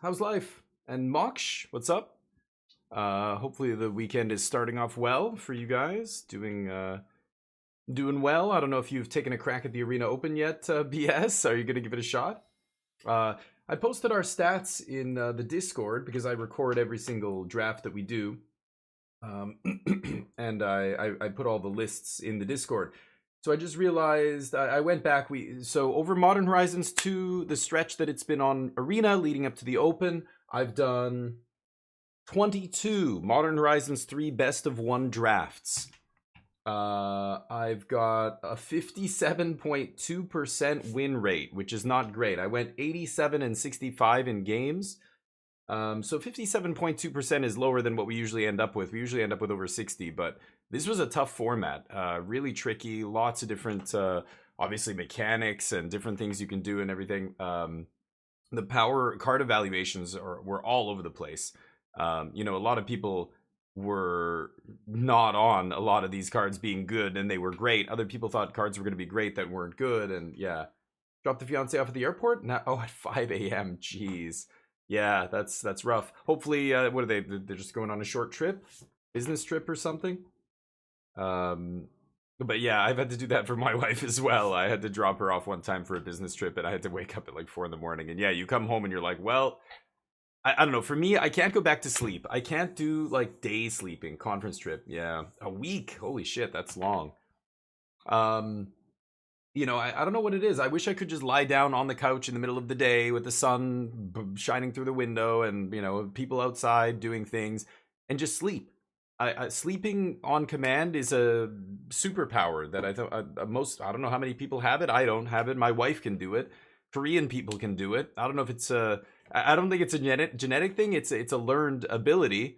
How's life? And Moksh, what's up? Hopefully the weekend is starting off well for you guys. Doing well. I don't know if you've taken a crack at the Arena Open yet, BS. Are you gonna give it a shot? Uh, I posted our stats in the Discord because I record every single draft that we do, um, and I put all the lists in the Discord. So I just realized I went back. So over Modern Horizons 2, the stretch that it's been on Arena leading up to the Open, I've done 22 Modern Horizons 3 best of one drafts. I've got a 57.2% win rate, which is not great. I went 87 and 65 in games. So 57.2% is lower than what we usually end up with. We usually end up with over 60, but this was a tough format. Really tricky, lots of different, obviously mechanics and different things you can do and everything. The power card evaluations were all over the place. A lot of people were not on a lot of these cards being good and they were great. Other people thought cards were going to be great that weren't good. And yeah, dropped the fiance off at the airport. Now, at 5 a.m. Jeez. Yeah, that's rough. Hopefully, what are they? They're just going on a short trip, business trip or something. But yeah, I've had to do that for my wife as well. I had to drop her off one time for a business trip, and I had to wake up at like 4 in the morning. And yeah, you come home and you're like, well, I don't know. For me, I can't go back to sleep. I can't do like day sleeping. Conference trip, yeah, a week. Holy shit, that's long. Um, I don't know what it is. I wish I could just lie down on the couch in the middle of the day with the sun shining through the window and, people outside doing things and just sleep. Sleeping on command is a superpower that I thought I don't know how many people have it. I don't have it. My wife can do it. Korean people can do it. I don't know if it's I don't think it's a genetic thing. It's a learned ability.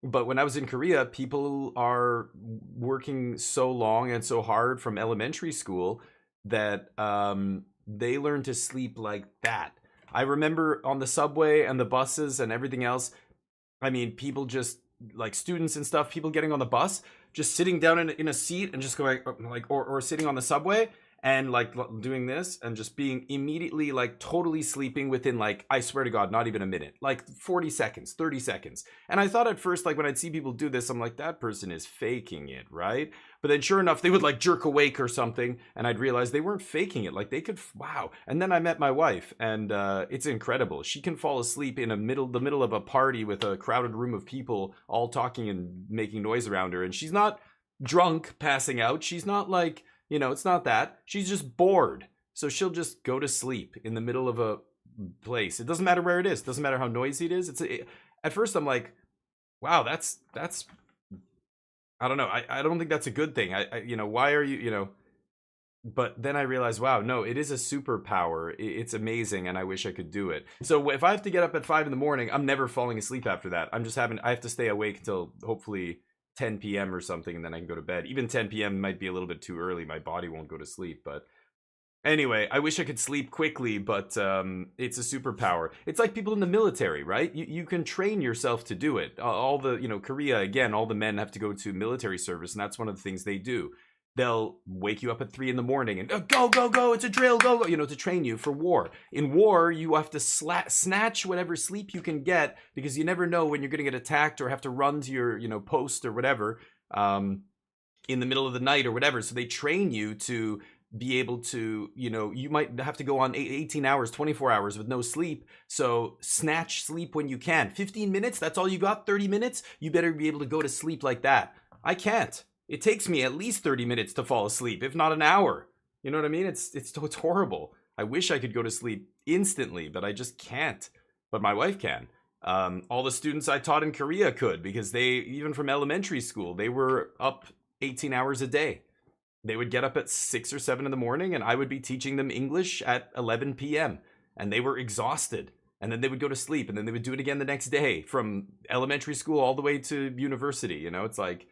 But when I was in Korea, people are working so long and so hard from elementary school that they learn to sleep like that. I remember on the subway and the buses and everything else. I mean, people just like students and stuff, people getting on the bus, just sitting down in a seat and just going like, or sitting on the subway and like doing this and just being immediately like totally sleeping within like, I swear to God, not even a minute, like 40 seconds, 30 seconds. And I thought at first, like when I'd see people do this, I'm like, that person is faking it, right? But then sure enough, they would like jerk awake or something. And I'd realize they weren't faking it. Like they could, wow. And then I met my wife and it's incredible. She can fall asleep in the middle of a party with a crowded room of people all talking and making noise around her. And she's not drunk passing out. She's not like, it's not that. She's just bored. So she'll just go to sleep in the middle of a place. It doesn't matter where it is. It doesn't matter how noisy it is. At first I'm like, wow, that's I don't know. I don't think that's a good thing. Why are you, but then I realized, wow, no, it is a superpower. It's amazing, and I wish I could do it. So if I have to get up at 5 in the morning, I'm never falling asleep after that. I have to stay awake until hopefully 10 p.m. or something, and then I can go to bed. Even 10 p.m. might be a little bit too early. My body won't go to sleep, but anyway, I wish I could sleep quickly, but it's a superpower. It's like people in the military, right? You can train yourself to do it. All the, Korea, again, all the men have to go to military service, and that's one of the things they do. They'll wake you up at 3 in the morning and go, go, go, it's a drill, go, go, to train you for war. In war, you have to snatch whatever sleep you can get because you never know when you're going to get attacked or have to run to your, post or whatever in the middle of the night or whatever. So they train you to be able to, you might have to go on 18 hours, 24 hours with no sleep. So snatch sleep when you can. 15 minutes, that's all you got? 30 minutes? You better be able to go to sleep like that. I can't. It takes me at least 30 minutes to fall asleep, if not an hour. You know what I mean? It's horrible. I wish I could go to sleep instantly, but I just can't. But my wife can. All the students I taught in Korea could because they, even from elementary school, they were up 18 hours a day. They would get up at 6 or 7 in the morning and I would be teaching them English at 11 p.m. And they were exhausted. And then they would go to sleep and then they would do it again the next day from elementary school all the way to university. It's like,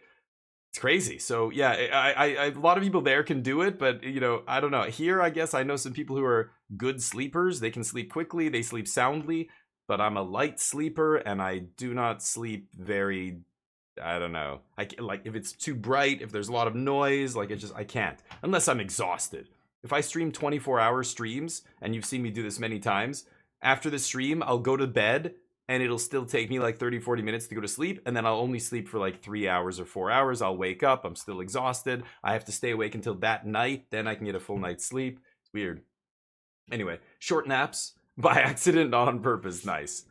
it's crazy. So yeah, a lot of people there can do it, but I don't know. Here, I guess I know some people who are good sleepers. They can sleep quickly, they sleep soundly, but I'm a light sleeper and I do not sleep very. I don't know. Like if it's too bright, if there's a lot of noise, like I can't unless I'm exhausted. If I stream 24-hour streams, and you've seen me do this many times, after the stream, I'll go to bed and it'll still take me like 30, 40 minutes to go to sleep. And then I'll only sleep for like 3 hours or 4 hours. I'll wake up. I'm still exhausted. I have to stay awake until that night. Then I can get a full night's sleep. It's weird. Anyway, short naps by accident, not on purpose. Nice.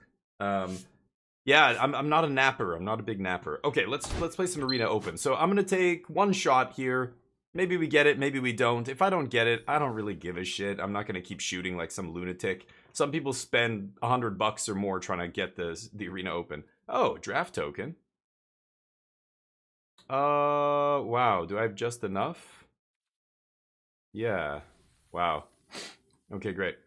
Yeah, I'm not a napper. I'm not a big napper. Okay, let's play some Arena Open. So I'm gonna take one shot here. Maybe we get it, maybe we don't. If I don't get it, I don't really give a shit. I'm not gonna keep shooting like some lunatic. Some people spend $100 or more trying to get the Arena Open. Oh, draft token. Wow. Do I have just enough? Yeah. Wow. Okay, great.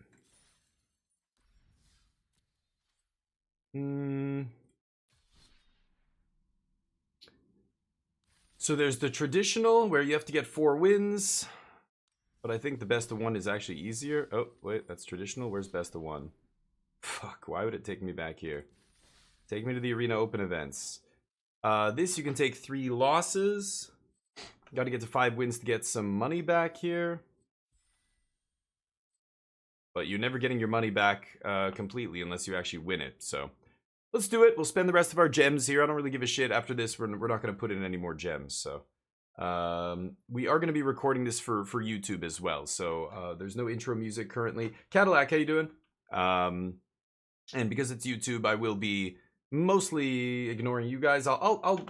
So there's the traditional where you have to get 4 wins. But I think the best of 1 is actually easier. Oh, wait, that's traditional. Where's best of 1? Fuck, why would it take me back here? Take me to the Arena Open events. This you can take 3 losses. Got to get to 5 wins to get some money back here. But you're never getting your money back completely unless you actually win it. So let's do it. We'll spend the rest of our gems here. I don't really give a shit. After this, we're not going to put in any more gems. So we are going to be recording this for YouTube as well. So there's no intro music currently. Cadillac, how you doing? And because it's YouTube, I will be mostly ignoring you guys. I'll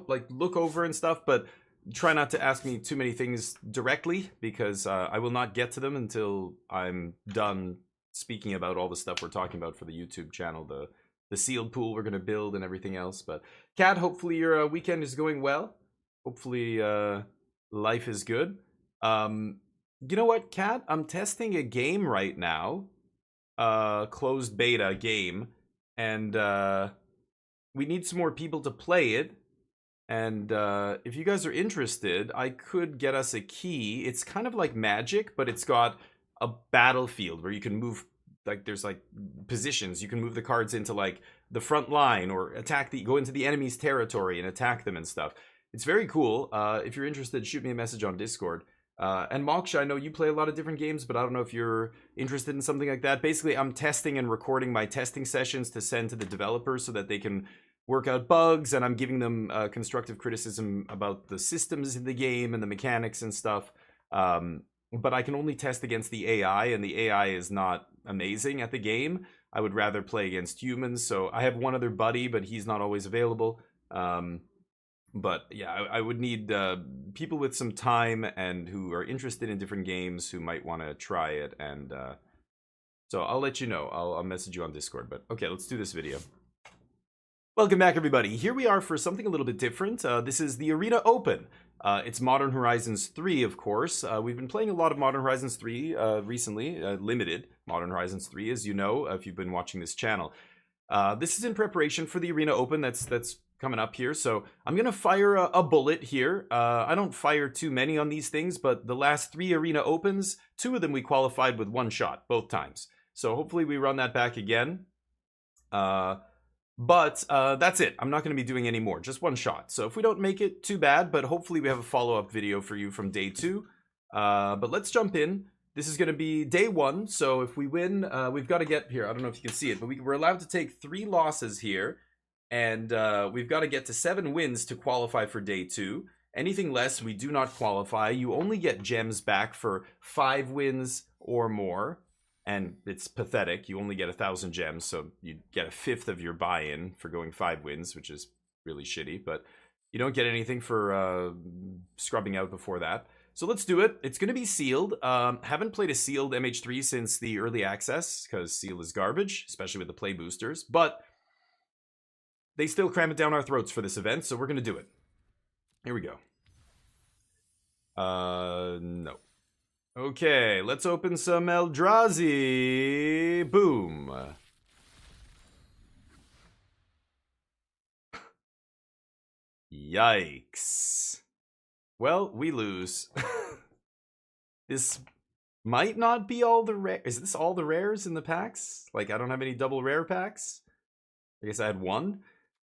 like look over and stuff, but try not to ask me too many things directly because I will not get to them until I'm done speaking about all the stuff we're talking about for the YouTube channel, the sealed pool we're going to build and everything else. But Kat, hopefully your weekend is going well. Hopefully life is good. You know what, Kat? I'm testing a game right now. Closed beta game. And we need some more people to play it. And if you guys are interested, I could get us a key. It's kind of like Magic, but it's got a battlefield where you can move, like there's like positions. You can move the cards into like the front line or go into the enemy's territory and attack them and stuff. It's very cool. If you're interested, shoot me a message on Discord. And Moksha, I know you play a lot of different games, but I don't know if you're interested in something like that. Basically, I'm testing and recording my testing sessions to send to the developers so that they can work out bugs, and I'm giving them constructive criticism about the systems in the game and the mechanics and stuff. But I can only test against the AI, and the AI is not amazing at the game. I would rather play against humans, so I have one other buddy, but he's not always available. But yeah, I would need people with some time and who are interested in different games who might want to try it. And so I'll let you know. I'll message you on Discord. But okay, let's do this video. Welcome back, everybody. Here we are for something a little bit different. This is the Arena Open. It's Modern Horizons 3, of course. We've been playing a lot of Modern Horizons 3 recently. Limited Modern Horizons 3, as you know, if you've been watching this channel. This is in preparation for the Arena Open that's coming up here. So I'm going to fire a bullet here. I don't fire too many on these things, but the last 3 Arena Opens, 2 of them we qualified with 1 shot, both times. So hopefully we run that back again. But that's it. I'm not going to be doing any more. Just 1 shot. So if we don't make it, too bad. But hopefully we have a follow-up video for you from day 2. But let's jump in. This is going to be day 1. So if we win, we've got to get here. I don't know if you can see it, but we're allowed to take 3 losses here. And we've got to get to 7 wins to qualify for day 2. Anything less, we do not qualify. You only get gems back for 5 wins or more. And it's pathetic. You only get 1,000 gems, so you get a 1/5 of your buy-in for going 5 wins, which is really shitty. But you don't get anything for scrubbing out before that. So let's do it. It's going to be sealed. Haven't played a sealed MH3 since the early access, because seal is garbage, especially with the play boosters. But they still cram it down our throats for this event, so we're going to do it. Here we go. No. Okay, let's open some Eldrazi. Boom. Yikes. Well, we lose. This might not be all the rare. Is this all the rares in the packs? Like, I don't have any double rare packs. I guess I had 1.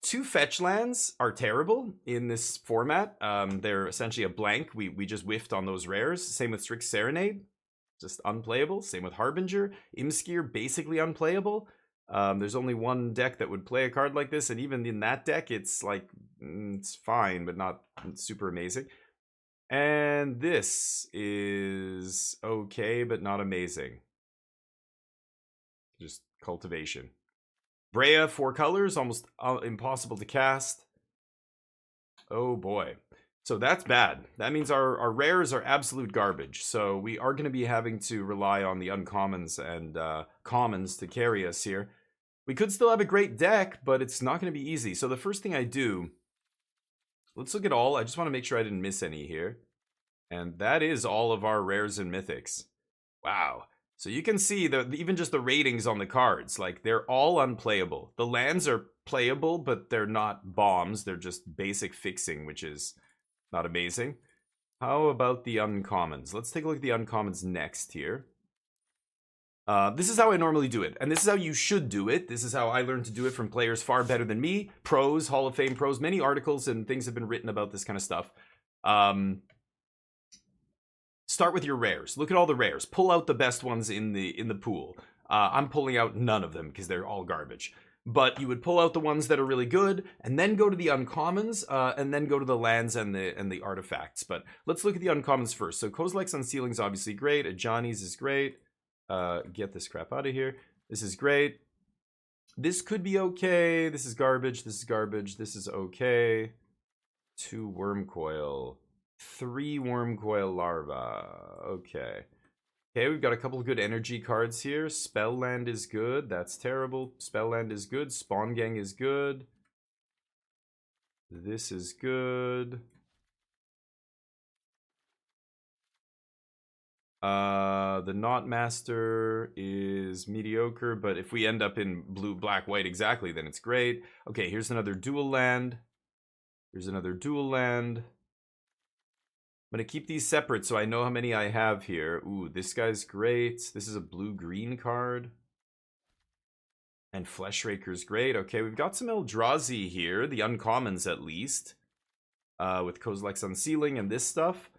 2 fetch lands are terrible in this format. They're essentially a blank. We just whiffed on those rares. Same with Strix Serenade. just unplayable. Same with Harbinger. Imskir, basically unplayable. There's only one deck that would play a card like this, and even in that deck, it's like, it's fine, but not super amazing. And this is okay, but not amazing. Just cultivation. Brea, 4 colors, almost impossible to cast. Oh boy. So that's bad. That means our rares are absolute garbage. So we are going to be having to rely on the uncommons and commons to carry us here. We could still have a great deck, but it's not going to be easy. So the first thing I do, let's look at all. I just want to make sure I didn't miss any here. And that is all of our rares and mythics. Wow. So you can see even just the ratings on the cards, like they're all unplayable. The lands are playable, but they're not bombs. They're just basic fixing, which is not amazing. How about the uncommons? Let's take a look at the uncommons next here. This is how I normally do it, and this is how you should do it. This is how I learned to do it from players far better than me. Pros, Hall of Fame pros, many articles and things have been written about this kind of stuff. Start with your rares. Look at all the rares. Pull out the best ones in the pool. I'm pulling out none of them because they're all garbage. But you would pull out the ones that are really good, and then go to the uncommons, and then go to the lands and the artifacts. But let's look at the uncommons first. So Kozilek's Unsealing is obviously great. Ajani's is great. Get this crap out of here. This is great. This could be okay. This is garbage. This is garbage. This is okay. 2 Wormcoil. 3 Wormcoil Larva. Okay. Okay, we've got a couple of good energy cards here. Spellland is good. That's terrible. Spellland is good. Spawn Gang is good. This is good. The Knot Master is mediocre, but if we end up in blue, black, white exactly, then it's great. Okay, here's another dual land. Here's another dual land. I'm going to keep these separate so I know how many I have here. Ooh, this guy's great. This is a blue-green card. And Fleshraker's great. Okay, we've got some Eldrazi here. The uncommons, at least. With Kozilek's Unsealing and this stuff.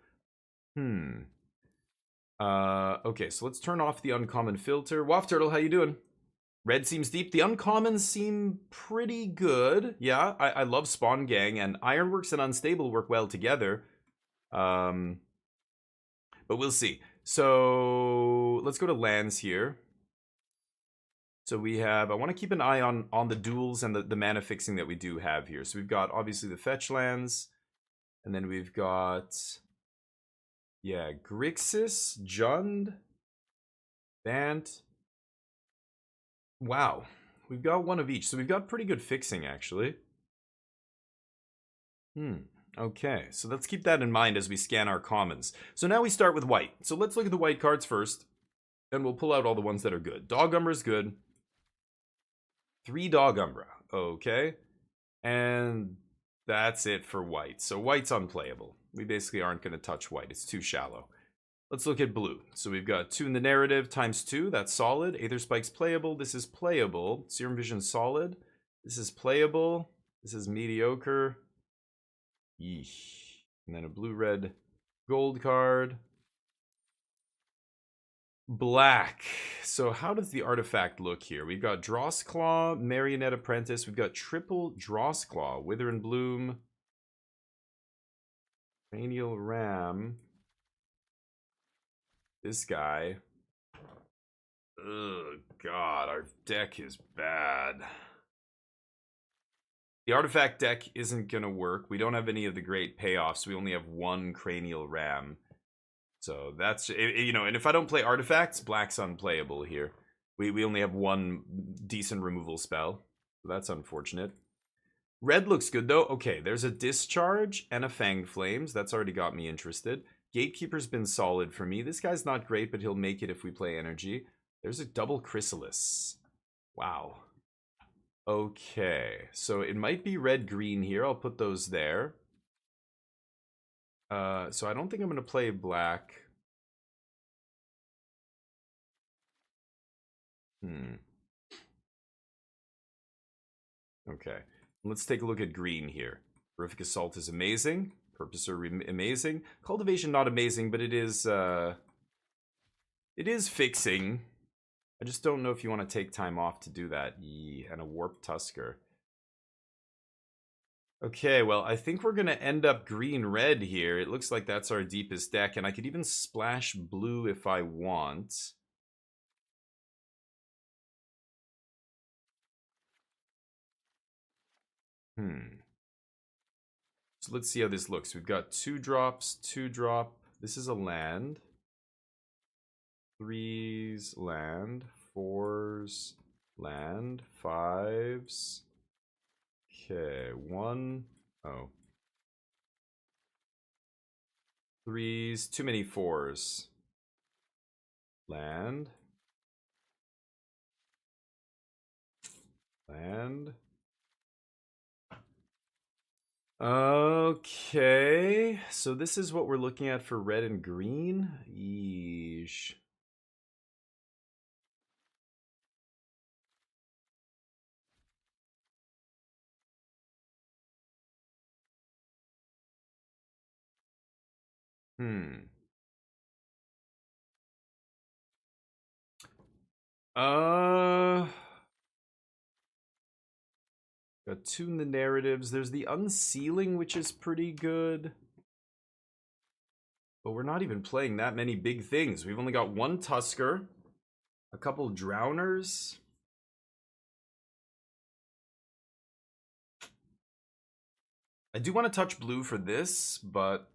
Okay, so let's turn off the uncommon filter. Waft Turtle, how you doing? Red seems deep. The uncommons seem pretty good. Yeah, I love Spawn Gang, and Ironworks and Unstable work well together. But we'll see. So let's go to lands here. So we have, I want to keep an eye on the duels and the mana fixing that we do have here. So we've got obviously the fetch lands, and then we've got, yeah, Grixis, Jund, Bant. Wow, we've got one of each. So we've got pretty good fixing actually. Okay, so let's keep that in mind as we scan our commons. So now we start with white. So let's look at the white cards first, and we'll pull out all the ones that are good. Dog Umbra's good. 3 Dog Umbra. Okay. And that's it for white. So white's unplayable. We basically aren't going to touch white. It's too shallow. Let's look at blue. So we've got 2 in the narrative times 2. That's solid. Aether Spike's playable. This is playable. Serum Vision's solid. This is playable. This is mediocre. Yeesh. And then a blue-red gold card. Black. So how does the artifact look here? We've got Drossclaw, Marionette Apprentice. We've got triple Drossclaw, Wither and Bloom, Cranial Ram. This guy. Oh god, our deck is bad. The artifact deck isn't going to work. We don't have any of the great payoffs. We only have 1 Cranial Ram. So that's, you know, and if I don't play artifacts, black's unplayable here. We only have 1 decent removal spell. So that's unfortunate. Red looks good though. Okay, there's a Discharge and a Fanged Flames. That's already got me interested. Gatekeeper's been solid for me. This guy's not great, but he'll make it if we play energy. There's a double Chrysalis. Wow. Okay, so it might be red-green here. I'll put those there. So I don't think I'm going to play black. Okay, let's take a look at green here. Horrific Assault is amazing. Purposer amazing. Cultivation not amazing, but it is It is fixing. I just don't know if you want to take time off to do that. And a Warp Tusker. Okay, well, I think we're going to end up green-red here. It looks like that's our deepest deck, and I could even splash blue if I want. So let's see how this looks. We've got 2 drops, 2 drop. This is a land. 3s, land. 4s, land. 5s. Okay, 1. Oh. 3s, too many 4s. Land. Land. Okay, so this is what we're looking at for red and green. Yeesh. Uh, Got tune the narratives. There's the unsealing, which is pretty good. But we're not even playing that many big things. We've only got 1 Tusker, a couple Drowners. I do want to touch blue for this, but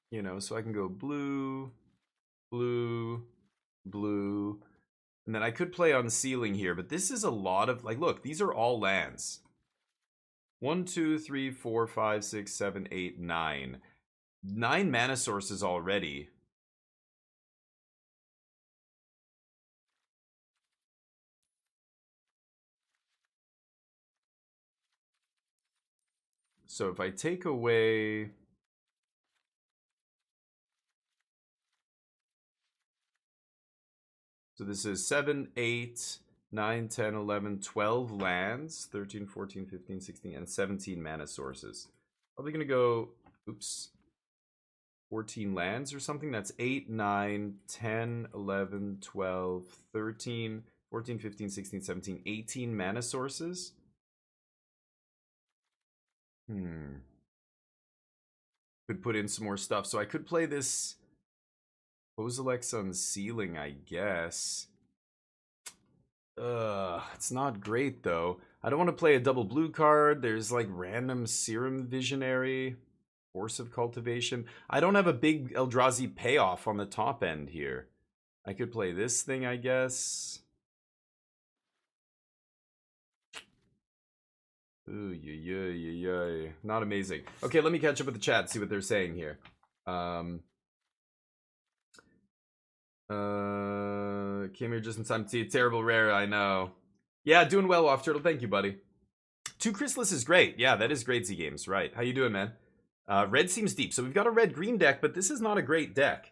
you know, so I can go blue, blue, blue. And then I could play unsealing here, but this is a lot of, like, look, these are all lands. 1, 2, 3, 4, 5, 6, 7, 8, 9. 9 mana sources already. So if I take away... So this is 7, 8, 9, 10, 11, 12 lands, 13, 14, 15, 16, and 17 mana sources. Probably going to go, oops, 14 lands or something. That's 8, 9, 10, 11, 12, 13, 14, 15, 16, 17, 18 mana sources. Could put in some more stuff. So I could play this Kozilek's Unsealing, I guess. It's not great though. I don't want to play a double blue card. There's like random Serum Visionary, Force of Cultivation. I don't have a big Eldrazi payoff on the top end here. I could play this thing, I guess. Ooh, yeah. Not amazing. Okay, let me catch up with the chat, see what they're saying here. Came here just in time to see a terrible rare, I know. Yeah, doing well, Off Turtle. Thank you, buddy. 2 Chrysalis is great. Yeah, that is great, Z Games. Right. How you doing, man? Red seems deep. So we've got a red-green deck, but this is not a great deck.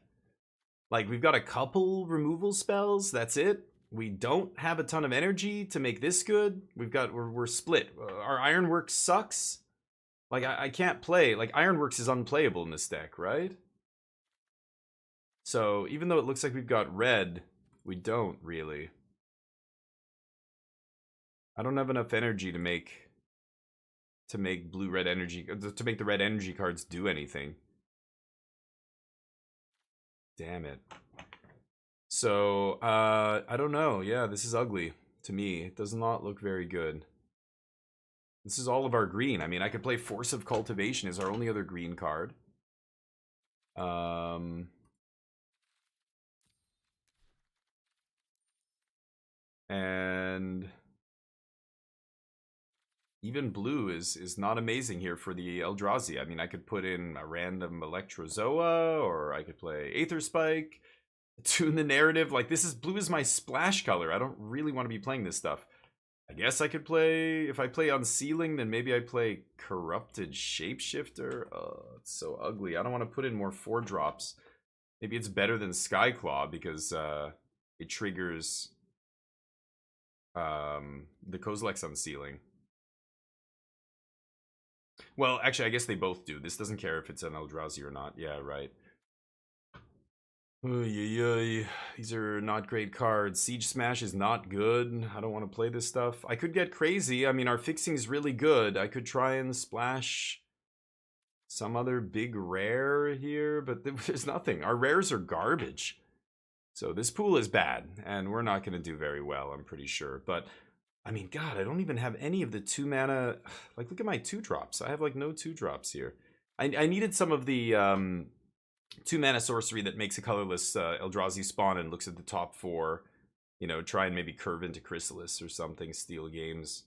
Like, we've got a couple removal spells. That's it. We don't have a ton of energy to make this good. We're split. Our Ironworks sucks. Like, I can't play. Like, Ironworks is unplayable in this deck, right? So, even though it looks like we've got red, we don't really. I don't have enough energy to make blue-red energy, to make the red energy cards do anything. Damn it. So, I don't know. Yeah, this is ugly to me. It does not look very good. This is all of our green. I mean, I could play Force of Cultivation as our only other green card. And even blue is not amazing here for the Eldrazi. I mean, I could put in a random Electrozoa, or I could play Aether Spike, tune the narrative. Like, blue is my splash color. I don't really want to be playing this stuff. I guess I could play, if I play Unsealing, then maybe I play Corrupted Shapeshifter. Oh, it's so ugly. I don't want to put in more 4-drops. Maybe it's better than Skyclaw because it triggers the Kozilek's Unsealing. Well, actually, I guess they both do. This doesn't care if it's an Eldrazi or not. Yeah, right. Oy, oy, oy. These are not great cards. Siege Smash is not good. I don't want to play this stuff. I could get crazy. I mean, our fixing is really good. I could try and splash some other big rare here, but there's nothing. Our rares are garbage. So this pool is bad, and we're not going to do very well, I'm pretty sure. But, I mean, God, I don't even have any of the 2 mana. Like, look at my 2-drops. I have, like, no 2-drops here. I needed some of the 2 mana sorcery that makes a colorless Eldrazi spawn and looks at the top 4. You know, try and maybe curve into Chrysalis or something, steal games.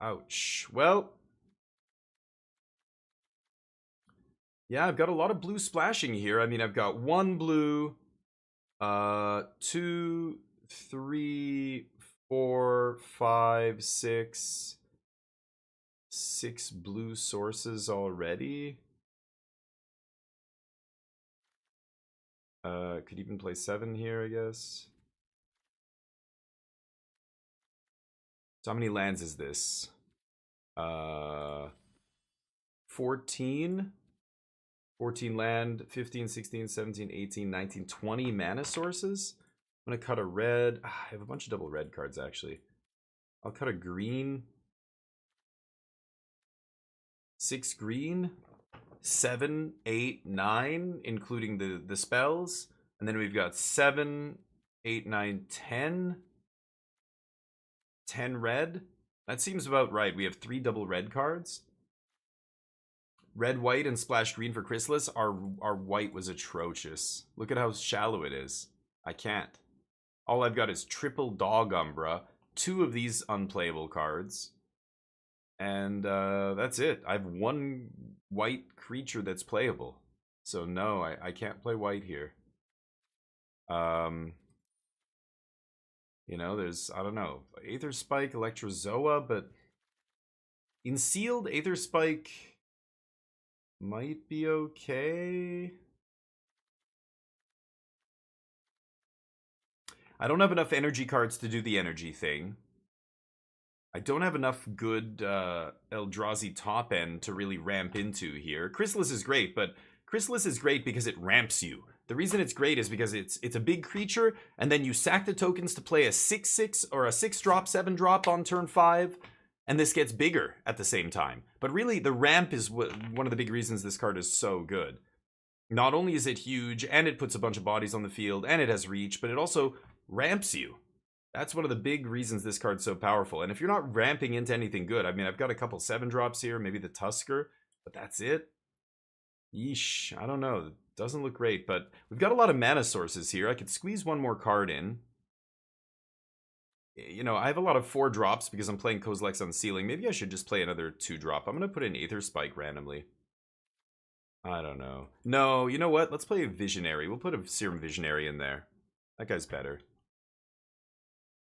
Ouch. Well, yeah, I've got a lot of blue splashing here. I mean, I've got 1 blue, 2, 3, 4, 5, 6. 6 blue sources already. Could even play 7 here, I guess. So how many lands is this? 14. 14 land, 15, 16, 17, 18, 19, 20 mana sources. I'm gonna cut a red. I have a bunch of double red cards, actually. I'll cut a green. 6 green. 7, 8, 9, including the spells. And then we've got 7, 8, 9, 10. 10 red. That seems about right. We have 3 double red cards. Red, white, and splash green for Chrysalis. Our white was atrocious. Look at how shallow it is. I can't. All I've got is triple Dog Umbra, 2 of these unplayable cards, and that's it. I have 1 white creature that's playable. So no, I can't play white here. You know, there's, I don't know, Aether Spike, Electrozoa, but in sealed, Aether Spike might be okay. I don't have enough energy cards to do the energy thing. I don't have enough good Eldrazi top end to really ramp into here. Chrysalis is great, but Chrysalis is great because it ramps you. The reason it's great is because it's a big creature, and then you sack the tokens to play a 6/6 or a 6-drop, 7-drop on turn 5, and this gets bigger at the same time. But really, the ramp is one of the big reasons this card is so good. Not only is it huge, and it puts a bunch of bodies on the field, and it has reach, but it also ramps you. That's one of the big reasons this card's so powerful. And if you're not ramping into anything good, I mean, I've got a couple 7-drops here, maybe the Tusker, but that's it. Yeesh, I don't know. It doesn't look great, but we've got a lot of mana sources here. I could squeeze 1 more card in. You know, I have a lot of 4-drops because I'm playing Kozilek's Unsealing. Maybe I should just play another 2-drop. I'm going to put in Aether Spike randomly. I don't know. No, you know what? Let's play a Visionary. We'll put a Serum Visionary in there. That guy's better.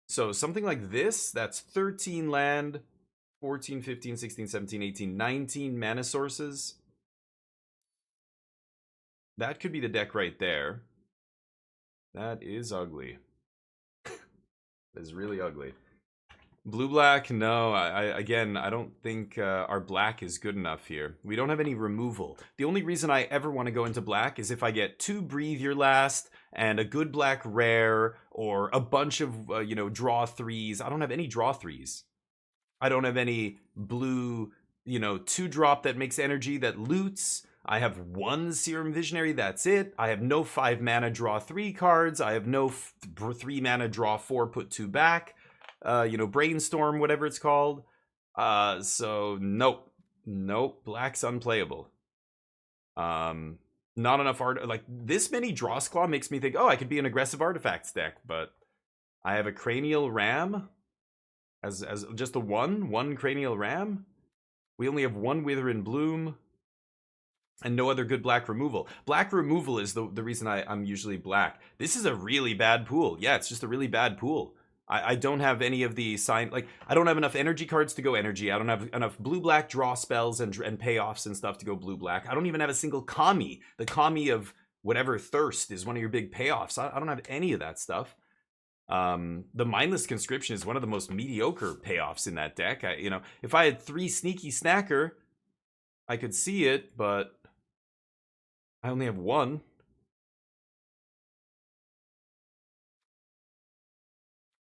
So something like this, that's 13 land, 14, 15, 16, 17, 18, 19 mana sources. That could be the deck right there. That is ugly. That is really ugly. Blue-black, no. Again, I don't think our black is good enough here. We don't have any removal. The only reason I ever want to go into black is if I get 2 Breathe Your Last and a good black rare or a bunch of, you know, draw 3s. I don't have any draw 3s. I don't have any blue, you know, 2-drop that makes energy that loots. I have 1 Serum Visionary, that's it. I have no 5 mana draw 3 cards. I have no 3 mana draw 4, put 2 back. You know, Brainstorm, whatever it's called. So nope. Nope. Black's unplayable. Not enough art. Like, this many Drawsclaw makes me think, oh, I could be an aggressive artifacts deck, but I have a Cranial Ram as just a one Cranial Ram. We only have 1 Wither in Bloom and no other good black removal. Black removal is the reason I'm usually black. This is a really bad pool. Yeah, it's just a really bad pool. I don't have any of the sign, like, I don't have enough energy cards to go energy. I don't have enough blue-black draw spells and payoffs and stuff to go blue-black. I don't even have a single Kami. The Kami of whatever Thirst is one of your big payoffs. I don't have any of that stuff. The Mindless Conscription is one of the most mediocre payoffs in that deck. You know, if I had 3 Sneaky Snacker, I could see it, but I only have one.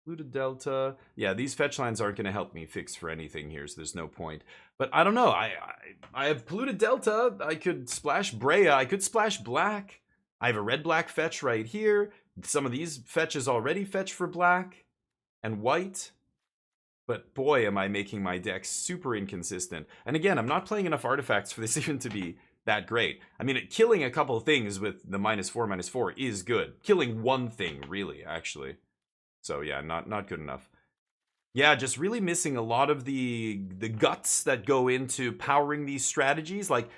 Polluted Delta. Yeah, these fetch lines aren't going to help me fix for anything here, so there's no point. But I don't know. I have Polluted Delta. I could splash Brea. I could splash black. I have a red-black fetch right here. Some of these fetches already fetch for black and white. But boy, am I making my deck super inconsistent. And again, I'm not playing enough artifacts for this even to be that great. I mean, killing a couple things with the -4/-4 is good. Killing one thing, really, actually. So yeah, not good enough. Yeah, just really missing a lot of the guts that go into powering these strategies. Like,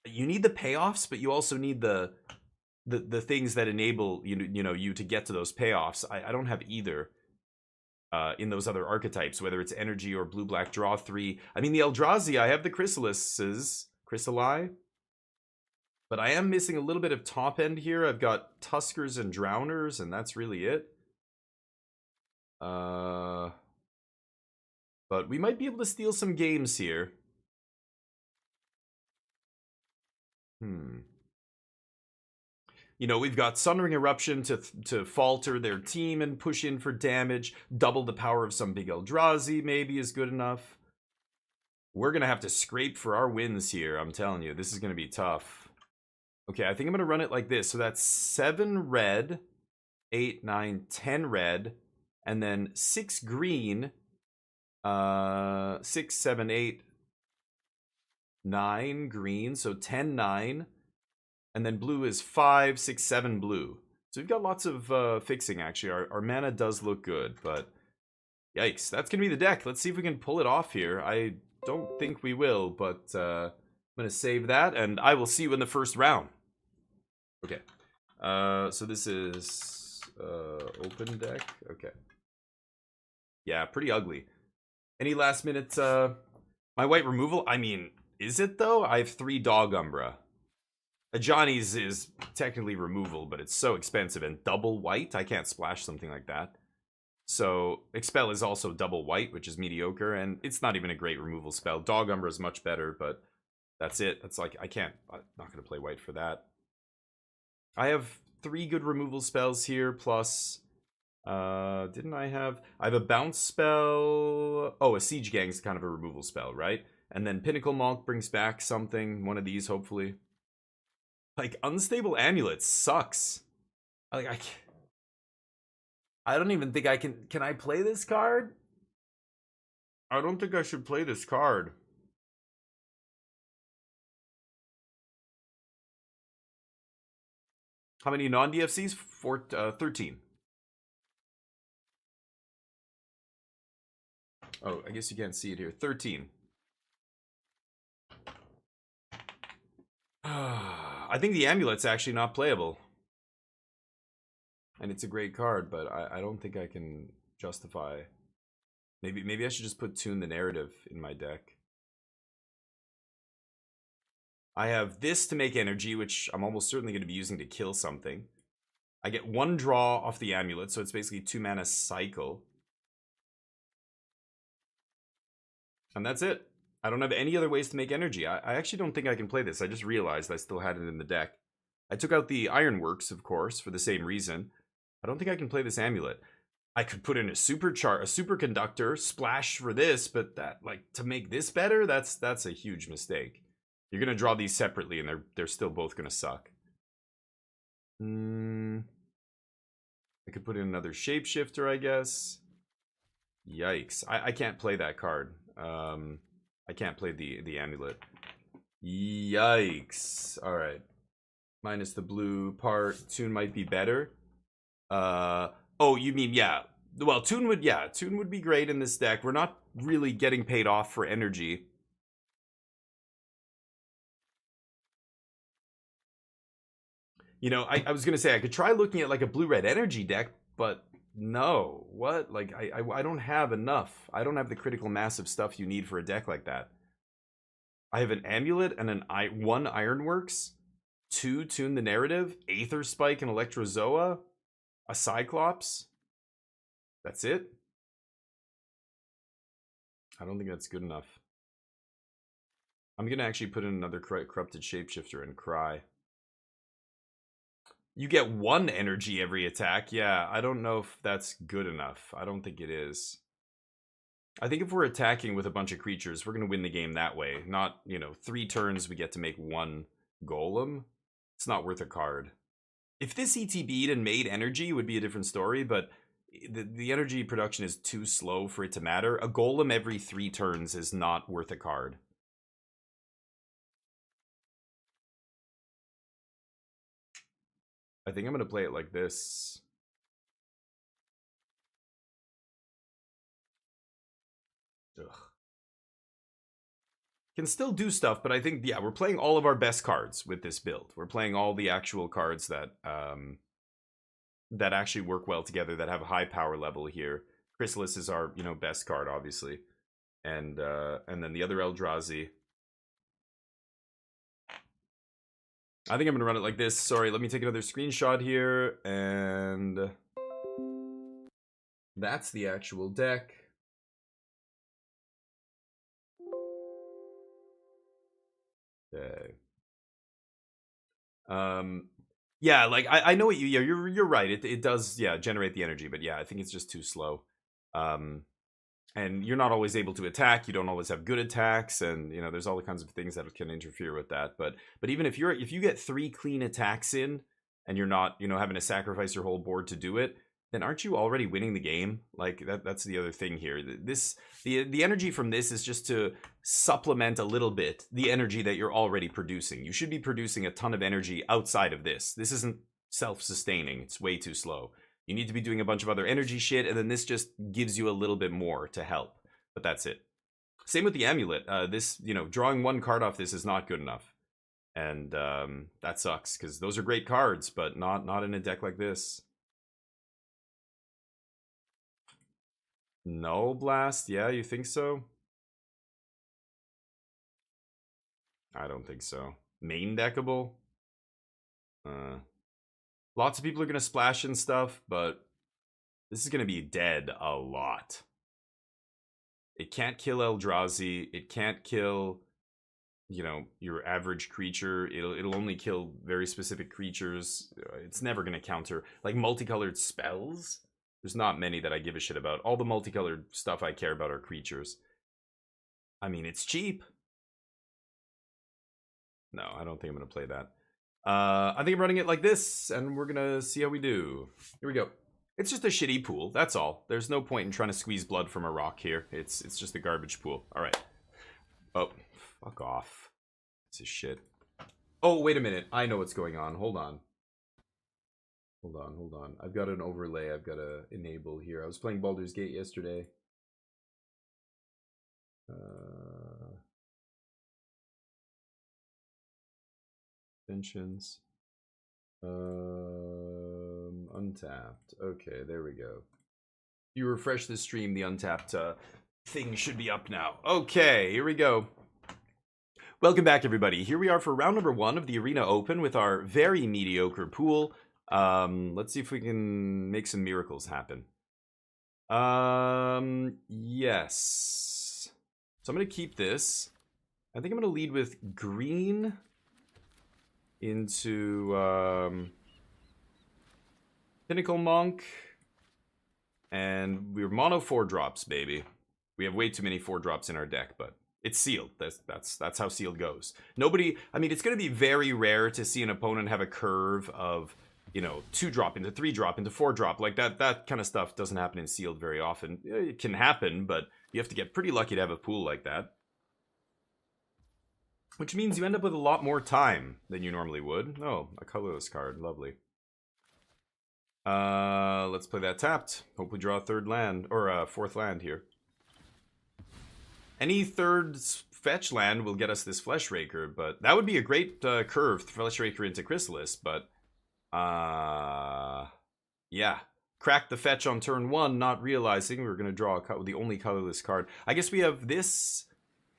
you need the payoffs, but you also need the things that enable you to get to those payoffs. I don't have either in those other archetypes, whether it's energy or blue-black draw 3. I mean, the Eldrazi, I have the Chrysali, but I am missing a little bit of top end here. I've got Tuskers and Drowners, and that's really it. But we might be able to steal some games here. You know, we've got Sundering Eruption to falter their team and push in for damage. Double the power of some big Eldrazi maybe is good enough. We're going to have to scrape for our wins here, I'm telling you. This is going to be tough. Okay, I think I'm going to run it like this. So that's 7 red, 8, 9, 10 red, and then 6 green, 6, 7, 8, 9 green, so 10, 9. And then blue is 5, 6, 7 blue. So we've got lots of fixing, actually. Our mana does look good, but yikes. That's going to be the deck. Let's see if we can pull it off here. I don't think we will, but I'm going to save that, and I will see you in the first round. Okay. So this is open deck. Okay. Yeah, pretty ugly. Any last minute... my white removal? I mean, is it, though? I have 3 Dog Umbra. Johnny's is technically removal, but it's so expensive, and double white? I can't splash something like that. So, Expel is also double white, which is mediocre, and it's not even a great removal spell. Dog Umbra is much better, but that's it. That's like, I'm not going to play white for that. I have 3 good removal spells here, plus... didn't I have a bounce spell. Oh, a Siege Gang's kind of a removal spell, right? And then Pinnacle Malk brings back something, one of these, hopefully. Like, Unstable Amulet sucks. Like, I don't even think I can I play this card? I don't think I should play this card. How many non-DFCs? 13. Oh, I guess you can't see it here. 13. I think the Amulet's actually not playable. And it's a great card, but I don't think I can justify... Maybe I should just put Tune the Narrative in my deck. I have this to make energy, which I'm almost certainly going to be using to kill something. I get 1 draw off the Amulet, so it's basically 2 mana cycle. And that's it. I don't have any other ways to make energy. I actually don't think I can play this. I just realized I still had it in the deck. I took out the Ironworks, of course, for the same reason. I don't think I can play this Amulet. I could put in a Superconductor, splash for this, but that, like, to make this better, that's a huge mistake. You're gonna draw these separately, and they're still both gonna suck. I could put in another Shapeshifter, I guess. Yikes. I can't play that card. I can't play the Amulet. Yikes. Alright. Minus the blue part. Tune might be better. Oh, you mean, yeah. Well, Tune would be great in this deck. We're not really getting paid off for energy. You know, I was gonna say I could try looking at like a blue-red energy deck, but no. What? Like, I don't have enough. I don't have the critical mass of stuff you need for a deck like that. I have an Amulet and one Ironworks, 2 Tune the Narrative, Aether Spike and Electrozoa, a Cyclops. That's it? I don't think that's good enough. I'm gonna actually put in another Corrupted Shapeshifter and cry. You get 1 energy every attack. Yeah, I don't know if that's good enough. I don't think it is. I think if we're attacking with a bunch of creatures, we're going to win the game that way. Not, 3 turns we get to make 1 golem. It's not worth a card. If this ETB'd and made energy, it would be a different story, but the energy production is too slow for it to matter. A golem every 3 turns is not worth a card. I think I'm going to play it like this. Ugh. Can still do stuff, but I think, yeah, we're playing all of our best cards with this build. We're playing all the actual cards that that actually work well together, that have a high power level here. Chrysalis is our, best card, obviously. And then the other Eldrazi. I think I'm going to run it like this. Sorry, let me take another screenshot here. And that's the actual deck. Okay. Yeah, like I know what you're right. It does, yeah, generate the energy, but yeah, I think it's just too slow. And you're not always able to attack. You don't always have good attacks, and there's all the kinds of things that can interfere with that. But even if you get 3 clean attacks in, and you're not having to sacrifice your whole board to do it, then aren't you already winning the game? Like that's the other thing here. The energy from this is just to supplement a little bit the energy that you're already producing. You should be producing a ton of energy outside of this. This isn't self-sustaining. It's way too slow. You need to be doing a bunch of other energy shit, and then this just gives you a little bit more to help. But that's it. Same with the amulet. This, drawing 1 card off this is not good enough. And that sucks, because those are great cards, but not in a deck like this. Null Blast? Yeah, you think so? I don't think so. Main deckable? Lots of people are going to splash and stuff, but this is going to be dead a lot. It can't kill Eldrazi. It can't kill, your average creature. It'll only kill very specific creatures. It's never going to counter. Like, multicolored spells? There's not many that I give a shit about. All the multicolored stuff I care about are creatures. I mean, it's cheap. No, I don't think I'm going to play that. I think I'm running it like this, and we're going to see how we do. Here we go. It's just a shitty pool, that's all. There's no point in trying to squeeze blood from a rock here. It's just a garbage pool. All right. Oh, fuck off. This is shit. Oh, wait a minute. I know what's going on. Hold on. Hold on. I've got an overlay I've got to enable here. I was playing Baldur's Gate yesterday. Extensions. Untapped. Okay, there we go. You refresh the stream, the untapped thing should be up now. Okay, here we go. Welcome back, everybody. Here we are for round number 1 of the Arena Open with our very mediocre pool. Let's see if we can make some miracles happen. Yes. So I'm going to keep this. I think I'm going to lead with green into Pinnacle Monk. And we're mono 4-drops, baby. We have way too many 4-drops in our deck, but it's sealed. That's how sealed goes. Nobody, I mean, it's going to be very rare to see an opponent have a curve of, 2-drop into 3-drop into 4-drop. Like that kind of stuff doesn't happen in sealed very often. It can happen, but you have to get pretty lucky to have a pool like that. Which means you end up with a lot more time than you normally would. Oh, a colorless card. Lovely. Let's play that tapped. Hope we draw a 3rd land, or a 4th land here. Any 3rd fetch land will get us this Fleshraker, but that would be a great curve, Fleshraker into Chrysalis, but yeah. Crack the fetch on turn 1, not realizing we were going to draw the only colorless card. I guess we have this,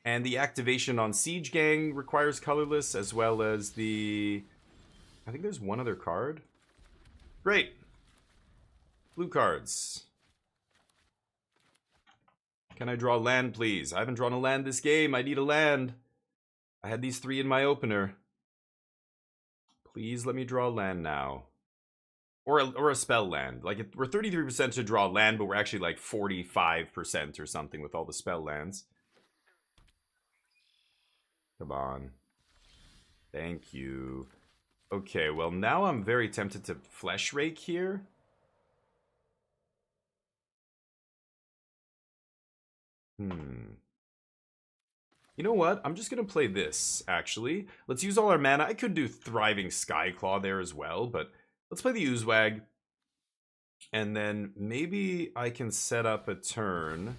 and the activation on Siege Gang requires colorless, as well as the... I think there's one other card. Great. Blue cards. Can I draw land, please? I haven't drawn a land this game. I need a land. I had these 3 in my opener. Please let me draw land now. or a spell land. Like we're 33% to draw land, but we're actually like 45% or something with all the spell lands. Come on. Thank you. Okay, well now I'm very tempted to Flesh Rake here. You know what? I'm just going to play this, actually. Let's use all our mana. I could do Thriving Skyclaw there as well, but let's play the Oozewag. And then maybe I can set up a turn.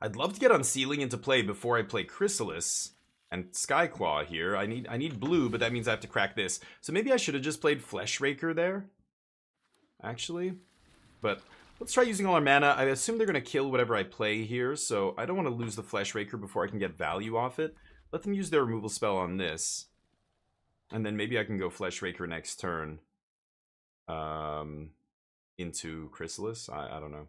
I'd love to get Unsealing into play before I play Chrysalis and Skyclaw here. I need blue, but that means I have to crack this. So maybe I should have just played Flesh Raker there, actually. But let's try using all our mana. I assume they're going to kill whatever I play here, so I don't want to lose the Flesh Raker before I can get value off it. Let them use their removal spell on this. And then maybe I can go Flesh Raker next turn. Into Chrysalis? I don't know.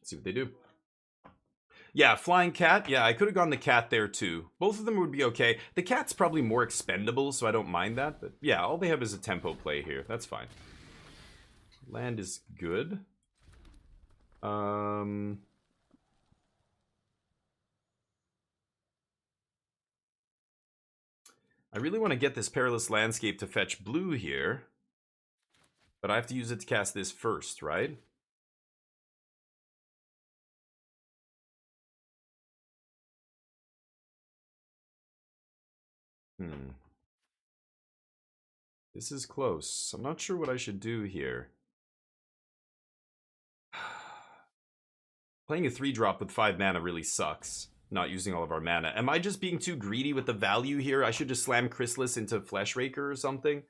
Let's see what they do. Yeah, Flying Cat. Yeah, I could have gone the cat there too. Both of them would be okay. The cat's probably more expendable, so I don't mind that. But yeah, all they have is a tempo play here. That's fine. Land is good. I really want to get this Perilous Landscape to fetch blue here. But I have to use it to cast this first, right? This is close. I'm not sure what I should do here. Playing a 3-drop with 5 mana really sucks. Not using all of our mana. Am I just being too greedy with the value here? I should just slam Chrysalis into Flesh Raker or something?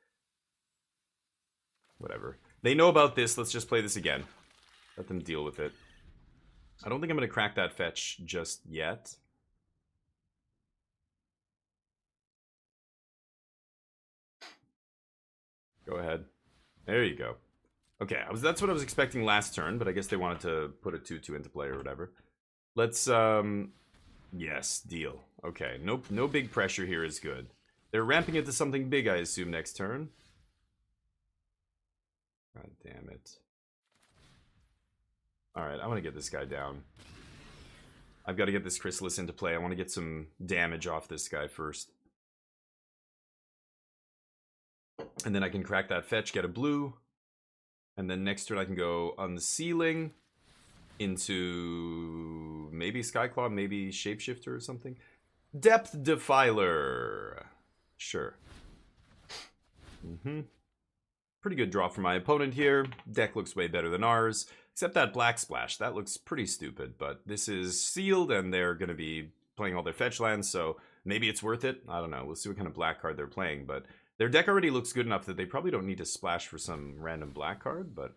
Whatever. They know about this. Let's just play this again. Let them deal with it. I don't think I'm going to crack that fetch just yet. Go ahead. There you go. Okay, that's what I was expecting last turn, but I guess they wanted to put a 2/2 into play or whatever. Let's, yes, deal. Okay, no big pressure here is good. They're ramping it to something big, I assume, next turn. God damn it. Alright, I want to get this guy down. I've got to get this Chrysalis into play. I want to get some damage off this guy first. And then I can crack that fetch, get a blue. And then next turn I can go Unsealing into maybe Skyclaw, maybe Shapeshifter or something. Depth Defiler. Sure. Pretty good draw for my opponent here. Deck looks way better than ours. Except that Black Splash. That looks pretty stupid. But this is sealed and they're going to be playing all their fetch lands. So maybe it's worth it. I don't know. We'll see what kind of black card they're playing. But their deck already looks good enough that they probably don't need to splash for some random black card. But,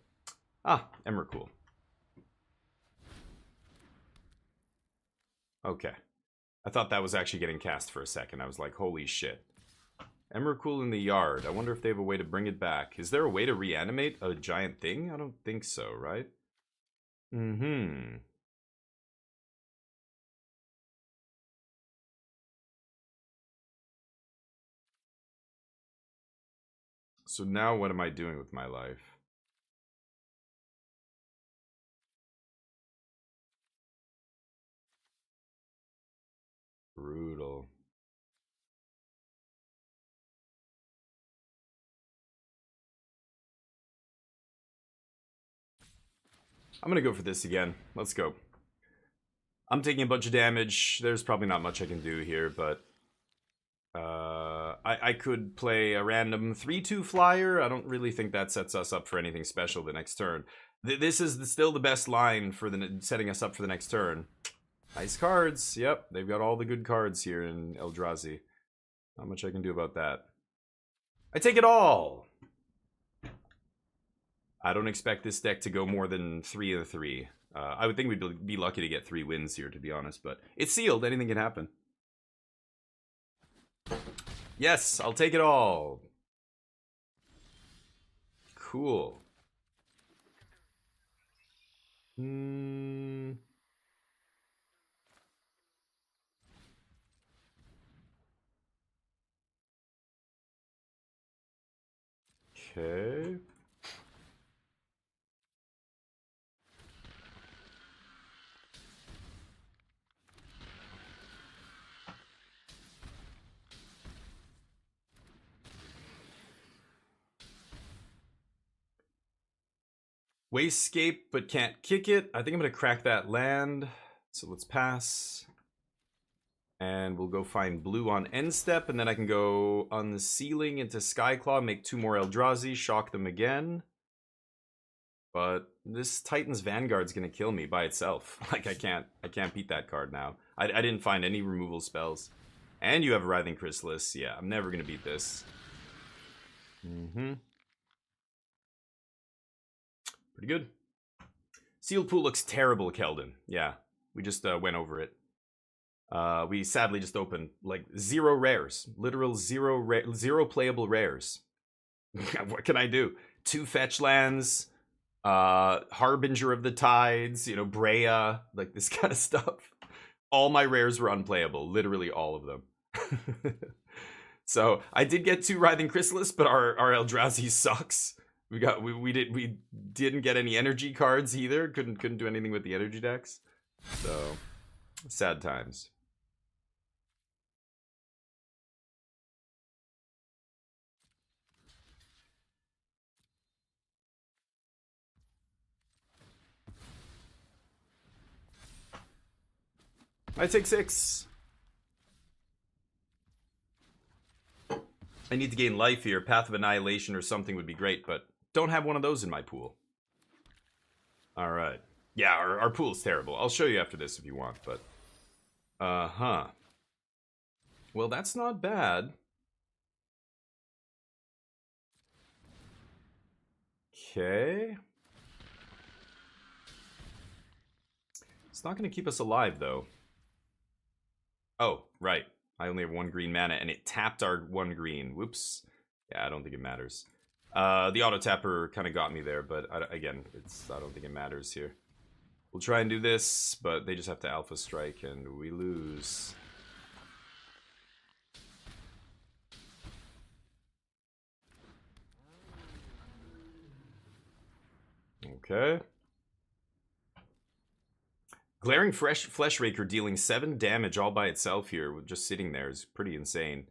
Emrakul. Okay. I thought that was actually getting cast for a second. I was like, holy shit. Emrakul in the yard. I wonder if they have a way to bring it back. Is there a way to reanimate a giant thing? I don't think so, right? So now what am I doing with my life? Brutal. I'm gonna go for this again. Let's go. I'm taking a bunch of damage. There's probably not much I can do here, but I could play a random 3/2 flyer. I don't really think that sets us up for anything special the next turn. This is still the best line for setting us up for the next turn. Nice cards. Yep, they've got all the good cards here in Eldrazi. Not much I can do about that. I take it all! I don't expect this deck to go more than 3 of the 3. I would think we'd be lucky to get 3 wins here, to be honest, but it's sealed. Anything can happen. Yes, I'll take it all. Cool. Okay. Wasescape, but can't kick it. I think I'm gonna crack that land. So let's pass. And we'll go find blue on end step, and then I can go on the ceiling into Skyclaw, make 2 more Eldrazi, shock them again. But this Titan's Vanguard's gonna kill me by itself. Like I can't beat that card now. I didn't find any removal spells. And you have a Writhing Chrysalis. Yeah, I'm never gonna beat this. Pretty good. Sealed Pool looks terrible, Keldon. Yeah, we just went over it. We sadly just opened like 0 rares. Literal 0 playable rares. What can I do? 2 fetch lands, Harbinger of the Tides, you know, Brea, like this kind of stuff. All my rares were unplayable, literally all of them. So I did get 2 Writhing Chrysalis, but our Eldrazi sucks. We didn't get any energy cards either. Couldn't do anything with the energy decks. So sad times. I take 6. I need to gain life here. Path of Annihilation or something would be great, but don't have one of those in my pool. Alright. Yeah, our pool's terrible. I'll show you after this if you want, but... Well, that's not bad. Okay. It's not going to keep us alive, though. Oh, right. I only have 1 green mana, and it tapped our 1 green. Whoops. Yeah, I don't think it matters. The auto tapper kind of got me there, but again, I don't think it matters here. We'll try and do this, but they just have to Alpha Strike, and we lose. Okay. Glaring Fleshraker dealing 7 damage all by itself here, with just sitting there, is pretty insane.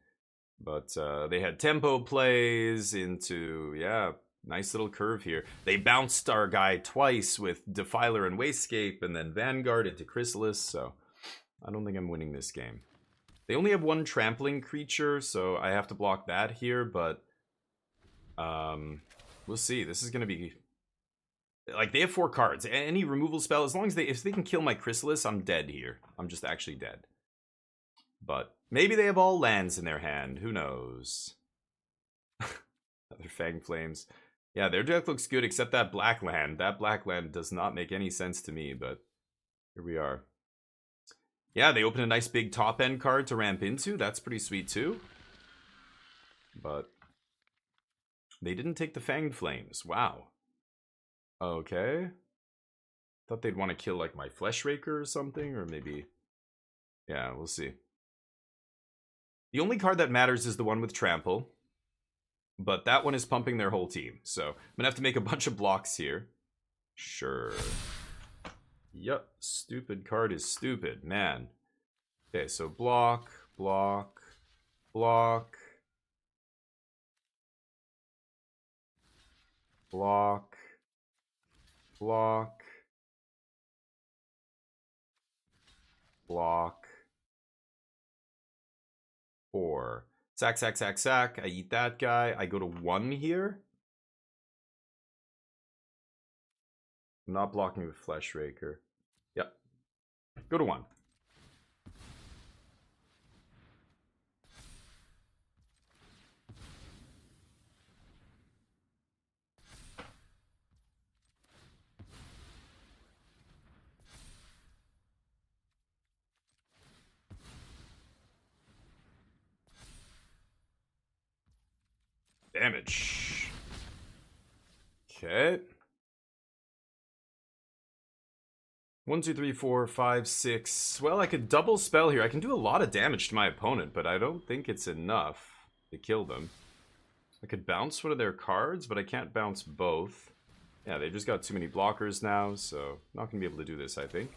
But they had tempo plays into, yeah, nice little curve here. They bounced our guy twice with Defiler and Wasescape, and then Vanguard into Chrysalis, so I don't think I'm winning this game. They only have 1 trampling creature, so I have to block that here, but we'll see. This is going to be... Like, they have 4 cards. Any removal spell, as long as if they can kill my Chrysalis, I'm dead here. I'm just actually dead. But maybe they have all lands in their hand. Who knows? Other Fang Flames. Yeah, their deck looks good, except that black land. That black land does not make any sense to me, but here we are. Yeah, they open a nice big top-end card to ramp into. That's pretty sweet, too. But they didn't take the Fanged Flames. Wow. Okay. Thought they'd want to kill, like, my Fleshraker or something, or maybe... Yeah, we'll see. The only card that matters is the one with Trample, but that one is pumping their whole team, so I'm gonna have to make a bunch of blocks here. Sure. Yep, stupid card is stupid, man. Okay, so block, block, block, block, block, block, 4. Sack, sack, sack, sack. I eat that guy. I go to 1 here. I'm not blocking with Fleshraker. Yep. Go to 1. Damage. Okay. 1, 2, 3, 4, 5, 6. Well, I could double spell here. I can do a lot of damage to my opponent, but I don't think it's enough to kill them. I could bounce one of their cards, but I can't bounce both. Yeah, they just got too many blockers now, so not gonna be able to do this, I think.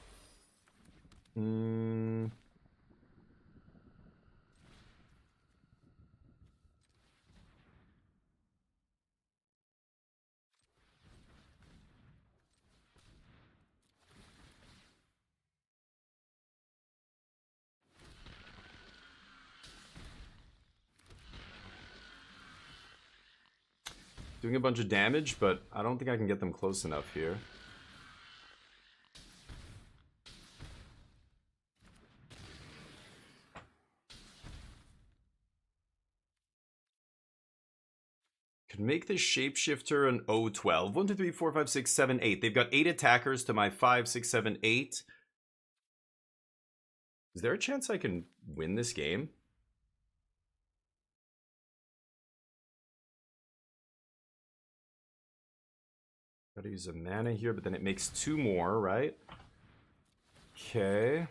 Doing a bunch of damage, but I don't think I can get them close enough here. Could make this shapeshifter an O12. 1, 2, 3, 4, 5, 6, 7, 8. They've got 8 attackers to my 5, 6, 7, 8. Is there a chance I can win this game? Gotta use a mana here, but then it makes 2 more, right? Okay.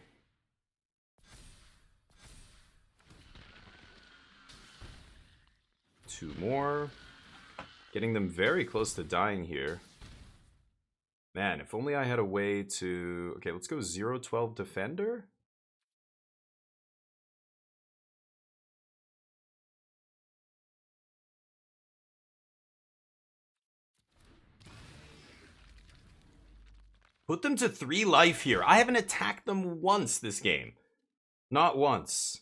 Two more. Getting them very close to dying here. Man, if only I had a way to... Okay, let's go 0-12 Defender. Put them to 3 life here. I haven't attacked them once this game. Not once.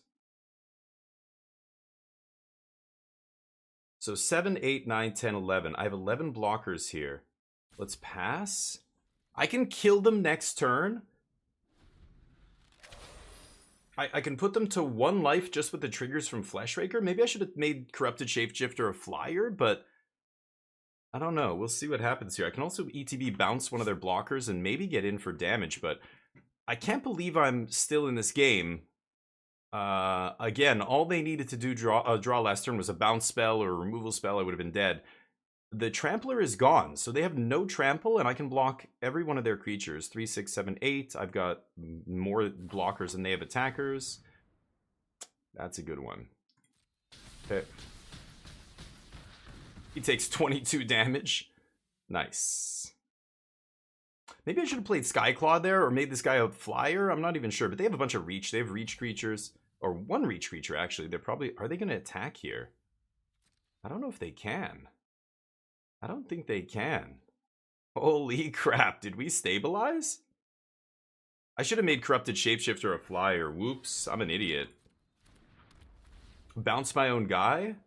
So 7, 8, 9, 10, 11. I have 11 blockers here. Let's pass. I can kill them next turn. I can put them to 1 life just with the triggers from Fleshraker. Maybe I should have made Corrupted Shapeshifter a flyer, but... I don't know. We'll see what happens here. I can also ETB bounce one of their blockers and maybe get in for damage, but I can't believe I'm still in this game. Again, all they needed to do draw last turn was a bounce spell or a removal spell. I would have been dead. The Trampler is gone, so they have no trample, and I can block every one of their creatures. 3, 6, 7, 8. I've got more blockers than they have attackers. That's a good one. Okay. He takes 22 damage. Nice. Maybe I should have played Skyclaw there or made this guy a flyer. I'm not even sure, but they have a bunch of reach. They have reach creatures. Or 1 reach creature, actually. They're probably... Are they going to attack here? I don't know if they can. I don't think they can. Holy crap. Did we stabilize? I should have made Corrupted Shapeshifter a flyer. Whoops. I'm an idiot. Bounce my own guy?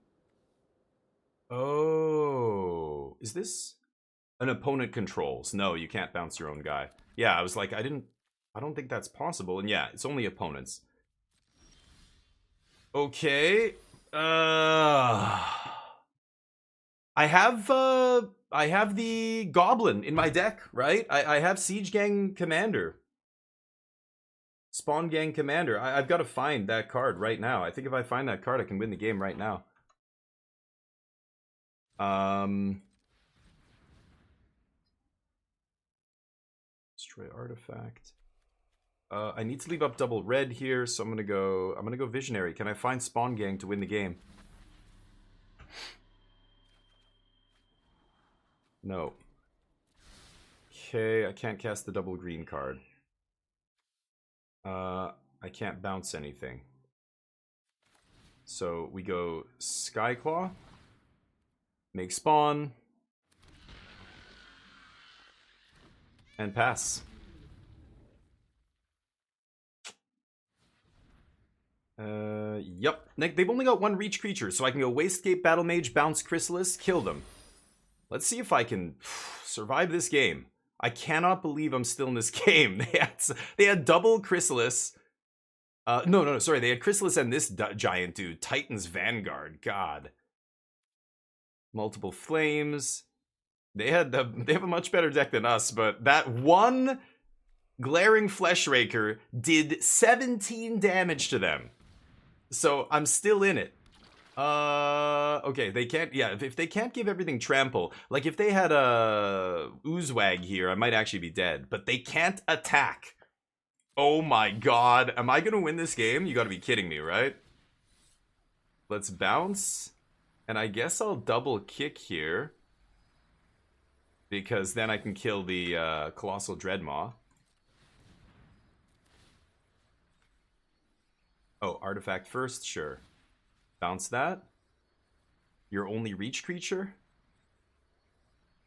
Oh, is this an opponent controls? No, you can't bounce your own guy. Yeah, I was like, I don't think that's possible. And yeah, it's only opponents. Okay. I have the Goblin in my deck, right? I have Siege Gang Commander. Spawn Gang Commander. I've got to find that card right now. I think if I find that card, I can win the game right now. Destroy artifact. I need to leave up double red here, so I'm gonna go Visionary. Can I find Spawn Gang to win the game? No. Okay, I can't cast the double green card. I can't bounce anything. So we go Skyclaw. Make spawn. And pass. Yep. They've only got 1 reach creature, so I can go Wastecape, Battle Mage, bounce Chrysalis, kill them. Let's see if I can survive this game. I cannot believe I'm still in this game. They had double Chrysalis. No, sorry. They had Chrysalis and this giant dude. Titan's Vanguard. God. Multiple flames. They have a much better deck than us, but that one glaring Fleshraker did 17 damage to them. So I'm still in it. Okay, they can't, yeah, if they can't give everything trample, like if they had a Oozwag here, I might actually be dead, but they can't attack. Oh my god, am I gonna win this game? You gotta be kidding me, right? Let's bounce And I guess I'll double kick here. Because then I can kill the Colossal Dreadmaw. Oh, artifact first? Sure. Bounce that. Your only reach creature?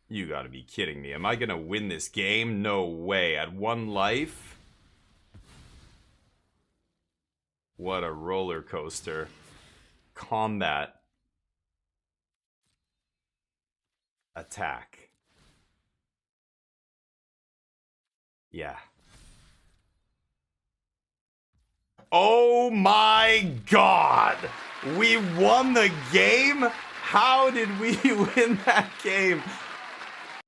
You gotta be kidding me. Am I gonna win this game? No way. At 1 life? What a roller coaster. Combat. Attack. Yeah. Oh my god! We won the game? How did we win that game?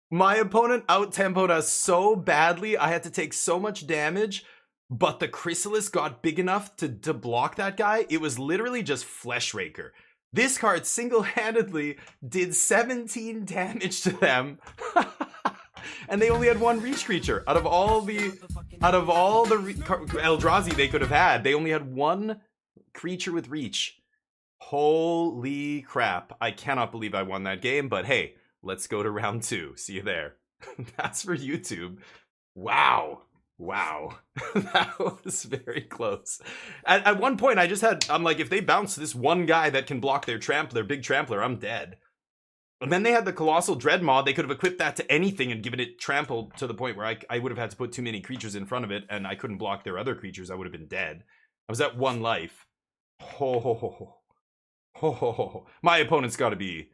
My opponent out-tempoed us so badly, I had to take so much damage, but the Chrysalis got big enough to block that guy. It was literally just Flesh Raker. This card single-handedly did 17 damage to them. And they only had 1 reach creature. Out of all the Eldrazi they could have had, they only had 1 creature with reach. Holy crap. I cannot believe I won that game, but hey, let's go to round 2. See you there. That's for YouTube. Wow. Wow. That was very close. At one point, I'm like, if they bounce this one guy that can block their big trampler, I'm dead. And then they had the Colossal Dreadmaw. They could have equipped that to anything and given it trample to the point where I would have had to put too many creatures in front of it, and I couldn't block their other creatures. I would have been dead. I was at 1 life. Ho ho ho ho. Ho ho ho. My opponent's got to be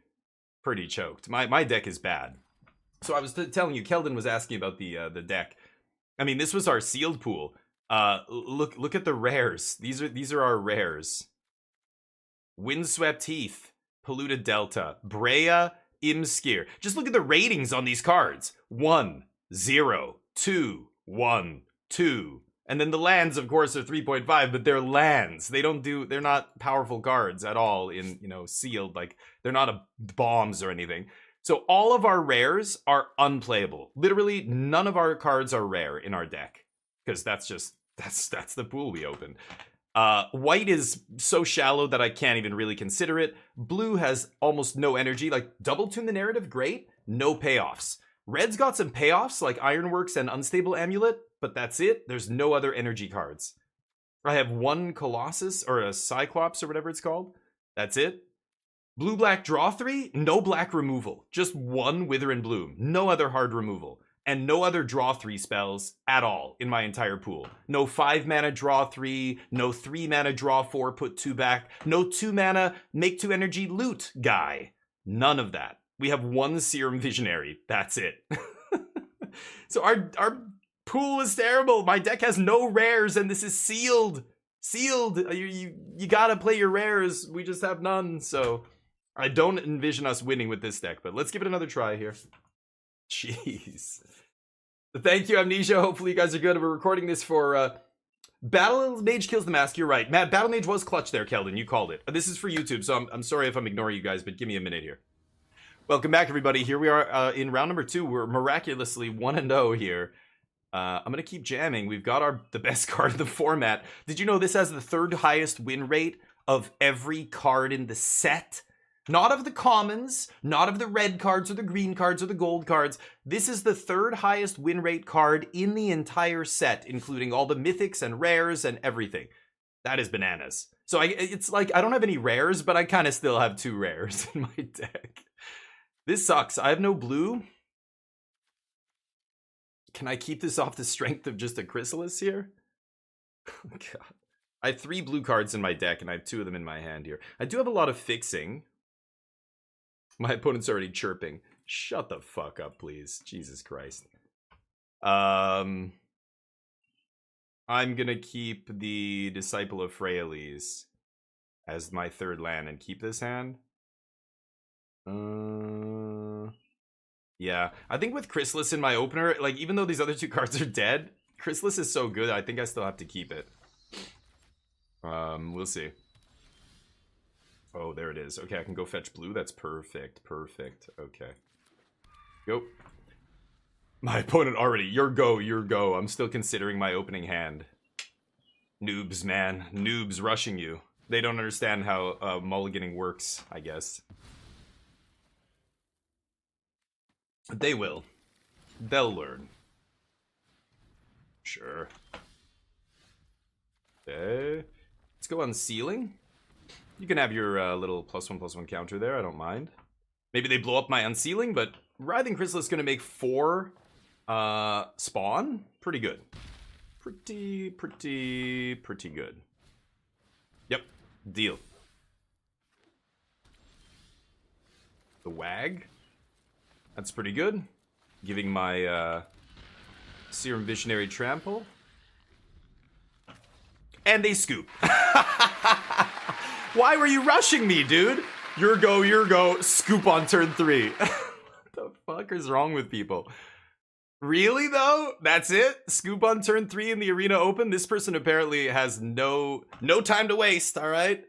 pretty choked. My deck is bad. So I was telling you, Keldon was asking about the deck. I mean, this was our sealed pool. Look at the rares. These are our rares. Windswept Heath, Polluted Delta, Brea, Imskir. Just look at the ratings on these cards. 1, 0, 2, 1, 2. And then the lands, of course, are 3.5, but they're lands. They're not powerful cards at all in, sealed. Like, they're not bombs or anything. So all of our rares are unplayable. Literally, none of our cards are rare in our deck. Because that's the pool we opened. White is so shallow that I can't even really consider it. Blue has almost no energy. Like, Double Tune the Narrative, great. No payoffs. Red's got some payoffs, like Ironworks and Unstable Amulet, but that's it. There's no other energy cards. I have 1 Colossus, or a Cyclops, or whatever it's called. That's it. Blue-black draw 3, no black removal. Just 1 Wither and Bloom. No other hard removal. And no other draw 3 spells at all in my entire pool. No 5 mana draw 3, no 3 mana draw 4, put 2 back, no 2 mana make 2 energy loot guy. None of that. We have 1 Serum Visionary. That's it. So our pool is terrible. My deck has no rares and this is sealed. Sealed. You gotta play your rares. We just have none. So I don't envision us winning with this deck, but let's give it another try here. Jeez. Thank you, Amnesia. Hopefully you guys are good. We're recording this for Battle Mage Kills the Mask. You're right. Matt, Battle Mage was clutch there, Keldon. You called it. This is for YouTube, so I'm sorry if I'm ignoring you guys, but give me a minute here. Welcome back, everybody. Here we are in round number 2. We're miraculously 1-0 here. I'm going to keep jamming. We've got the best card in the format. Did you know this has the 3rd highest win rate of every card in the set? Not of the commons, not of the red cards or the green cards or the gold cards. This is the 3rd highest win rate card in the entire set, including all the mythics and rares and everything. That is bananas. So it's like I don't have any rares, but I kind of still have 2 rares in my deck. This sucks. I have no blue. Can I keep this off the strength of just a Chrysalis here? Oh, God. I have 3 blue cards in my deck, and I have 2 of them in my hand here. I do have a lot of fixing. My opponent's already chirping. Shut the fuck up, please. Jesus Christ. I'm gonna keep the Disciple of Freyalise as my 3rd land and keep this hand. Yeah. I think with Chrysalis in my opener, like, even though these other 2 cards are dead, Chrysalis is so good, I think I still have to keep it. We'll see. Oh, there it is. Okay, I can go fetch blue. That's perfect. Perfect. Okay. Go. My opponent already. Your go. I'm still considering my opening hand. Noobs, man. Noobs rushing you. They don't understand how mulliganing works, I guess. They will. They'll learn. Sure. Okay. Let's go on Sealing. You can have your little +1/+1 counter there. I don't mind. Maybe they blow up my Unsealing, but Writhing Chrysalis is going to make 4 spawn. Pretty good. Pretty good. Yep. Deal. The Wag. That's pretty good. Giving my Serum Visionary Trample. And they scoop. Why were you rushing me, dude? Your go, scoop on turn 3. What the fuck is wrong with people? Really, though? That's it? Scoop on turn 3 in the Arena Open? This person apparently has no time to waste, alright?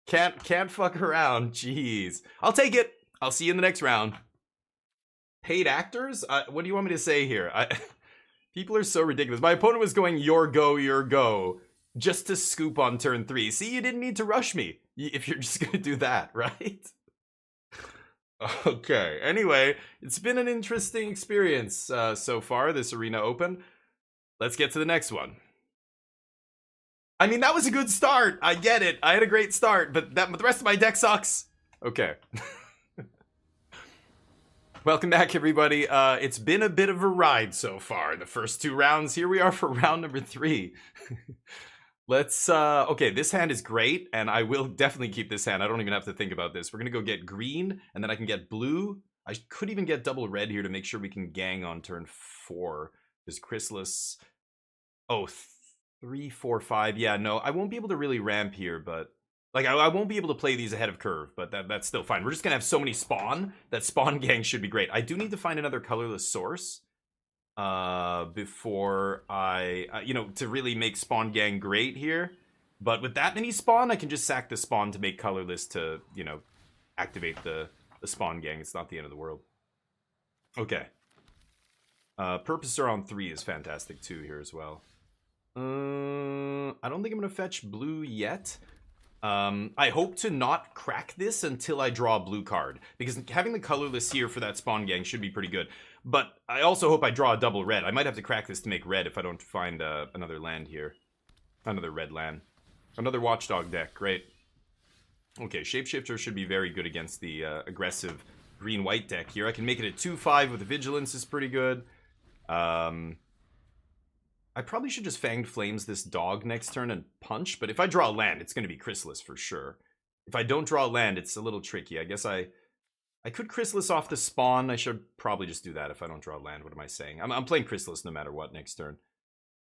Can't fuck around. Jeez. I'll take it. I'll see you in the next round. Paid actors? What do you want me to say here? People are so ridiculous. My opponent was going, your go, just to scoop on turn 3. See, you didn't need to rush me if you're just gonna do that, right? Okay, anyway, it's been an interesting experience so far, this Arena Open. Let's get to the next one. I mean, that was a good start. I get it. I had a great start, but the rest of my deck sucks. Okay. Welcome back, everybody. It's been a bit of a ride so far. The first 2 rounds. Here we are for round number 3. Let's, okay, this hand is great, and I will definitely keep this hand. I don't even have to think about this. We're gonna go get green, and then I can get blue. I could even get double red here to make sure we can gang on turn 4. There's Chrysalis. Oh, 3, 4, 5. Yeah, no, I won't be able to really ramp here, but... Like, I won't be able to play these ahead of curve, but that's still fine. We're just gonna have so many spawn that spawn gang should be great. I do need to find another colorless source before I, you know, to really make spawn gang great here. But with that many spawn, I can just sack the spawn to make colorless to, you know, activate the spawn gang. It's not the end of the world. Okay. Purposer on 3 is fantastic too here as well. I don't think I'm gonna fetch blue yet. I hope to not crack this until I draw a blue card, because having the colorless here for that spawn gang should be pretty good. But I also hope I draw a double red. I might have to crack this to make red if I don't find another land here. Another red land. Another Watchdog deck, great. Okay, Shapeshifter should be very good against the aggressive green-white deck here. I can make it a 2/5 with Vigilance is pretty good. I probably should just Fanged Flames this dog next turn and punch, but if I draw a land, it's going to be Chrysalis for sure. If I don't draw a land, it's a little tricky. I guess I could Chrysalis off the spawn. I should probably just do that if I don't draw a land. What am I saying? I'm playing Chrysalis no matter what next turn.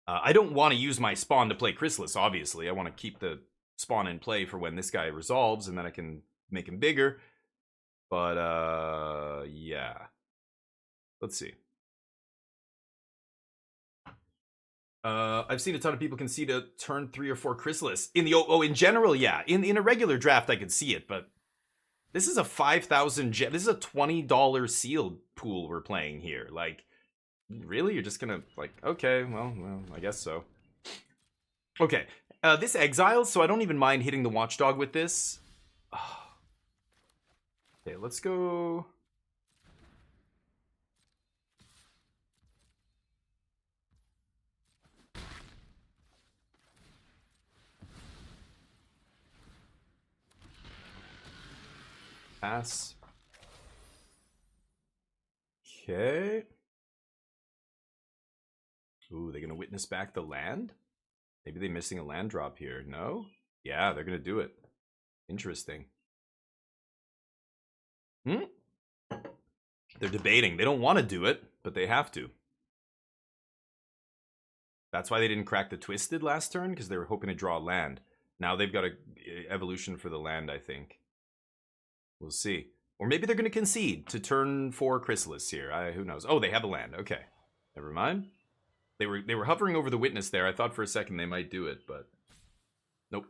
I don't want to use my spawn to play Chrysalis, obviously. I want to keep the spawn in play for when this guy resolves, and then I can make him bigger. But, yeah. Let's see. I've seen a ton of people concede a turn 3 or 4 Chrysalis. In the in general, yeah. In a regular draft, I could see it, but this is a 5,000 gem. This is a $20 sealed pool we're playing here. Like, really? You're just gonna, like, okay, well, I guess so. Okay, this exiles, so I don't even mind hitting the Watchdog with this. Okay, let's go... Pass. Okay. Ooh, they're gonna witness back the land? Maybe they're missing a land drop here. No? Yeah, they're gonna do it. Interesting. They're debating. They don't want to do it, but they have to. That's why they didn't crack the Twisted last turn, because they were hoping to draw land. Now they've got a evolution for the land, I think. We'll see. Or maybe they're going to concede to turn 4 Chrysalis here. Who knows? Oh, they have a land. Okay. Never mind. They were hovering over the Witness there. I thought for a second they might do it, but nope.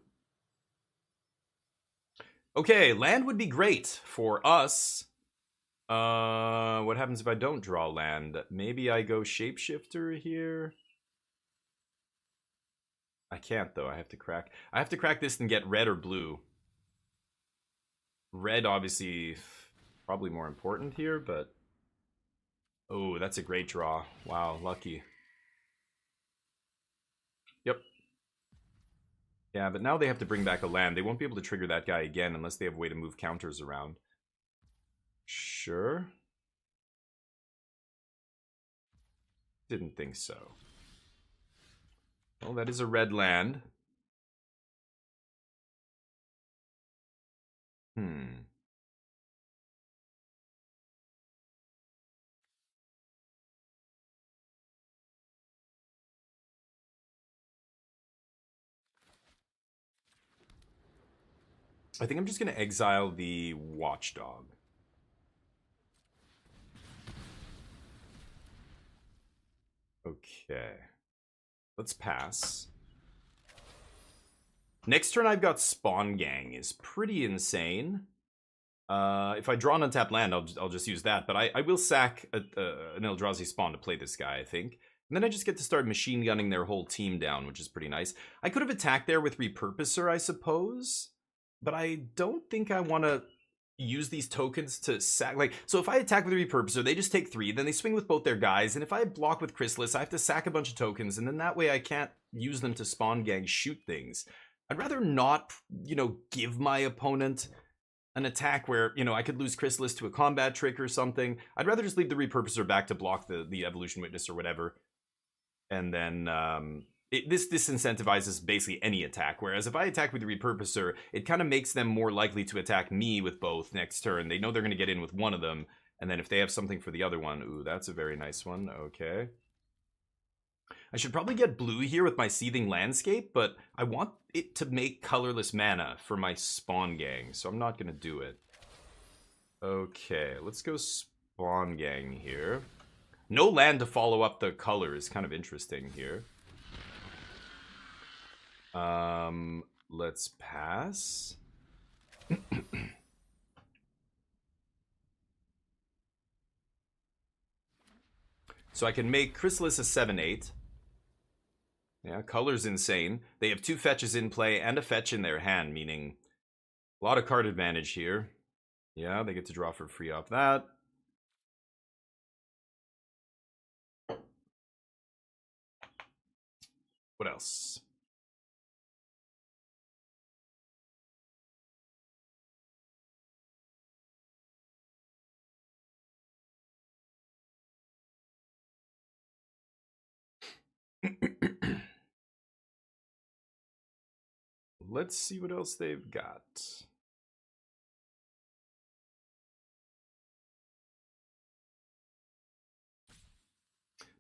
Okay, land would be great for us. What happens if I don't draw land? Maybe I go Shapeshifter here. I can't though. I have to crack this and get red or blue. Red, obviously, probably more important here, but Oh, that's a great draw. Wow, lucky. Yep. Yeah, but now they have to bring back a land. They won't be able to trigger that guy again unless they have a way to move counters around. Sure. Didn't think so. Well, that is a red land. I think I'm just going to exile the Watchdog. Okay. Let's pass. Next turn I've got Spawn Gang is pretty insane. If I draw an untapped land, I'll just use that. But I will sack an Eldrazi Spawn to play this guy, I think. And then I just get to start machine gunning their whole team down, which is pretty nice. I could have attacked there with Repurposer, I suppose. But I don't think I want to use these tokens to sack. Like, so if I attack with a Repurposer, they just take 3. Then they swing with both their guys. And if I block with Chrysalis, I have to sack a bunch of tokens. And then that way I can't use them to Spawn Gang shoot things. I'd rather not, give my opponent an attack where, I could lose Chrysalis to a combat trick or something. I'd rather just leave the Repurposer back to block the Evolution Witness or whatever. And then this disincentivizes basically any attack. Whereas if I attack with the Repurposer, it kind of makes them more likely to attack me with both next turn. They know they're going to get in with one of them. And then if they have something for the other one, ooh, that's a very nice one. Okay. I should probably get blue here with my Seething Landscape, but I want it to make colorless mana for my Spawn Gang, so I'm not going to do it. Okay, let's go Spawn Gang here. No land to follow up the color is kind of interesting here. Let's pass. So I can make Chrysalis a 7/8. Yeah, color's insane. They have 2 fetches in play and a fetch in their hand, meaning a lot of card advantage here. Yeah, they get to draw for free off that. What else? Let's see what else they've got.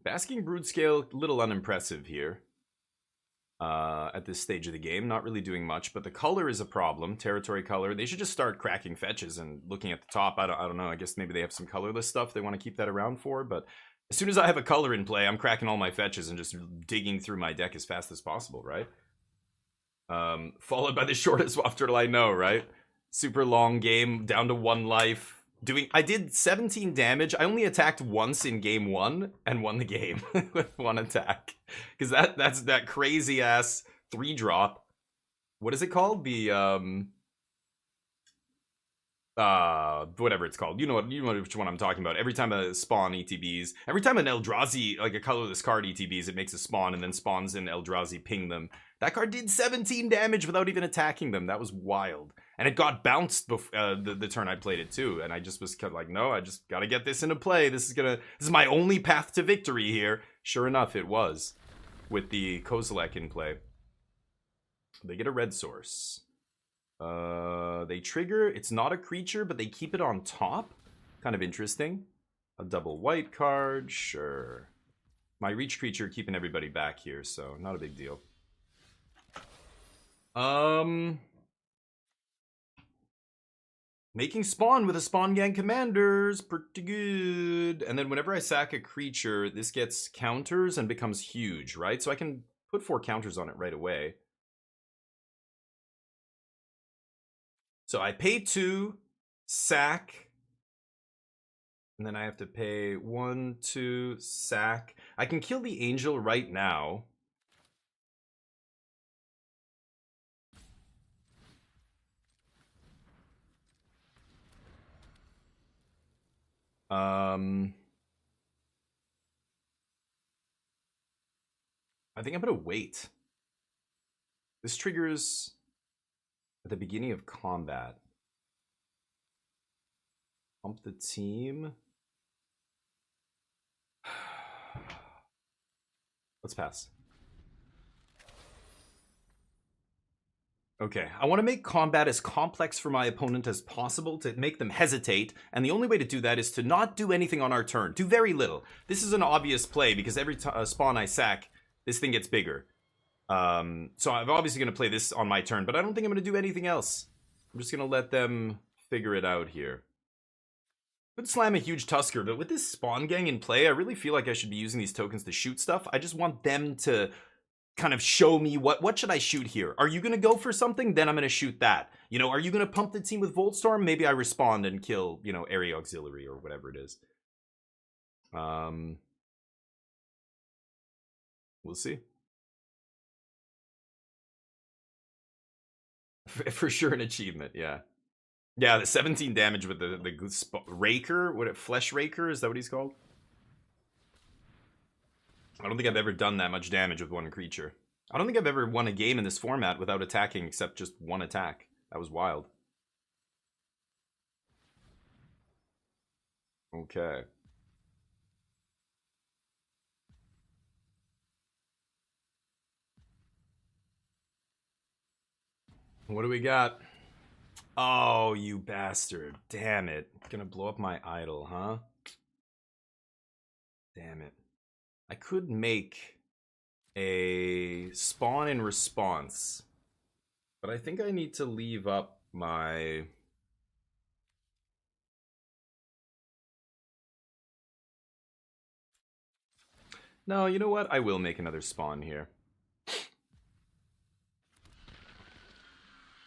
Basking Broodscale, a little unimpressive here. At this stage of the game, not really doing much, but the color is a problem. Territory color. They should just start cracking fetches and looking at the top. I don't know. I guess maybe they have some colorless stuff they want to keep that around for, but as soon as I have a color in play, I'm cracking all my fetches and just digging through my deck as fast as possible, right? Followed by the shortest Waft Turtle I know, right? Super long game, down to 1 life. I did 17 damage. I only attacked once in game 1 and won the game with 1 attack. Because that's that crazy ass 3-drop. What is it called? The whatever it's called. You know which one I'm talking about. Every time a spawn ETBs, every time an Eldrazi, like a colorless card ETBs, it makes a spawn and then spawns in Eldrazi ping them. That card did 17 damage without even attacking them. That was wild. And it got bounced the turn I played it too. And I just was kind of like, no, I just gotta get this into play. This is my only path to victory here. Sure enough, it was. With the Kozilek in play. They get a red source. They trigger. It's not a creature, but they keep it on top. Kind of interesting. A double white card, sure. My reach creature keeping everybody back here, so not a big deal. Making spawn with a Spawn Gang Commander's pretty good. And then whenever I sack a creature, this gets counters and becomes huge, right? So I can put 4 counters on it right away. So I pay 2, sack, and then I have to pay 1, 2, sack. I can kill the angel right now. I think I'm gonna wait. This triggers at the beginning of combat. Pump the team. Let's pass. Okay, I want to make combat as complex for my opponent as possible to make them hesitate, and the only way to do that is to not do anything on our turn. Do very little. This is an obvious play because every spawn I sack, this thing gets bigger. So I'm obviously going to play this on my turn, but I don't think I'm going to do anything else. I'm just going to let them figure it out here. Could slam a huge Tusker, but with this spawn gang in play, I really feel like I should be using these tokens to shoot stuff. I just want them to kind of show me what should I shoot here. Are you going to go for something? Then I'm going to shoot that. You know, are you going to pump the team with Voltstorm? Maybe I respond and kill, you know, Area Auxiliary or whatever it is. We'll see. For sure an achievement, yeah. Yeah, the 17 damage with the Raker, Flesh Raker, is that what he's called? I don't think I've ever done that much damage with one creature. I don't think I've ever won a game in this format without attacking except just one attack. That was wild. Okay. What do we got? Oh, you bastard. Damn it. Gonna blow up my idol, huh? Damn it. I could make a spawn in response, but I think I need to leave up my... No, you know what? I will make another spawn here.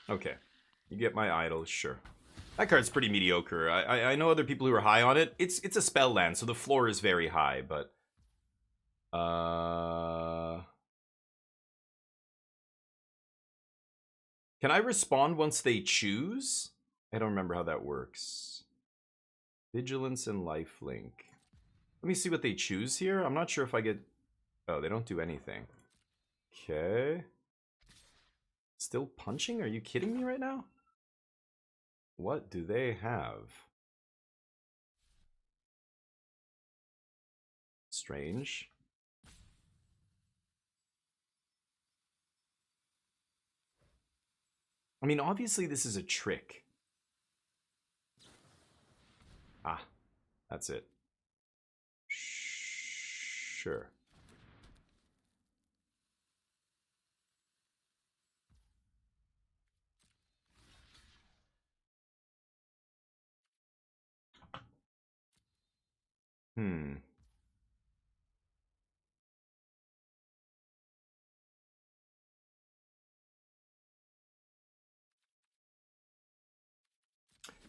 Okay. You get my idol, sure. That card's pretty mediocre. I know other people who are high on it. It's a spell land, so the floor is very high, but... Can I respond once they choose? I don't remember how that works. Vigilance and lifelink. Let me see what they choose here. I'm not sure if I get... Oh, they don't do anything. Okay. Still punching? Are you kidding me right now? What do they have? Strange. I mean, obviously this is a trick. Ah, that's it. Sure.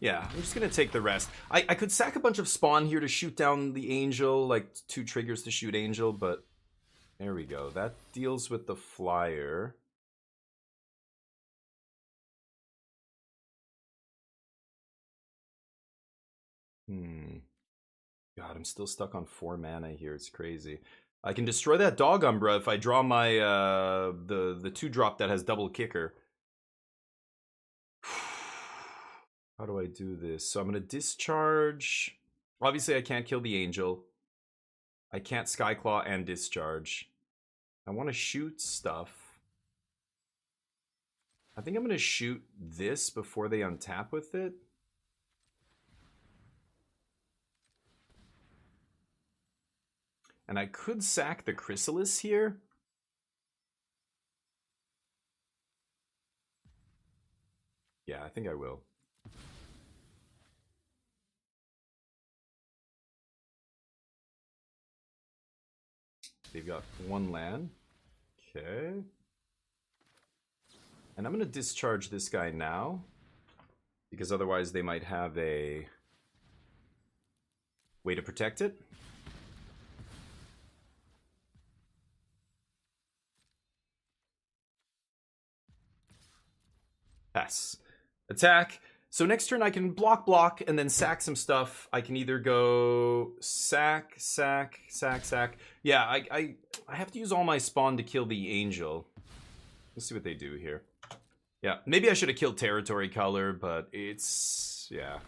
Yeah, I'm just gonna take the rest. I could sack a bunch of spawn here to shoot down the angel, like 2 triggers to shoot angel, but there we go. That deals with the flyer. God, I'm still stuck on 4 mana here. It's crazy. I can destroy that Dog Umbra if I draw my the 2-drop that has double kicker. How do I do this? So I'm gonna discharge. Obviously, I can't kill the angel. I can't Skyclaw and discharge. I want to shoot stuff. I think I'm gonna shoot this before they untap with it. And I could sack the Chrysalis here. Yeah, I think I will. They've got 1 land. Okay. And I'm going to discharge this guy now, because otherwise they might have a way to protect it. Pass. Attack. So next turn I can block, and then sack some stuff. I can either go sack. Yeah, I have to use all my spawn to kill the angel. Let's see what they do here. Yeah, maybe I should have killed territory color, but it's... yeah.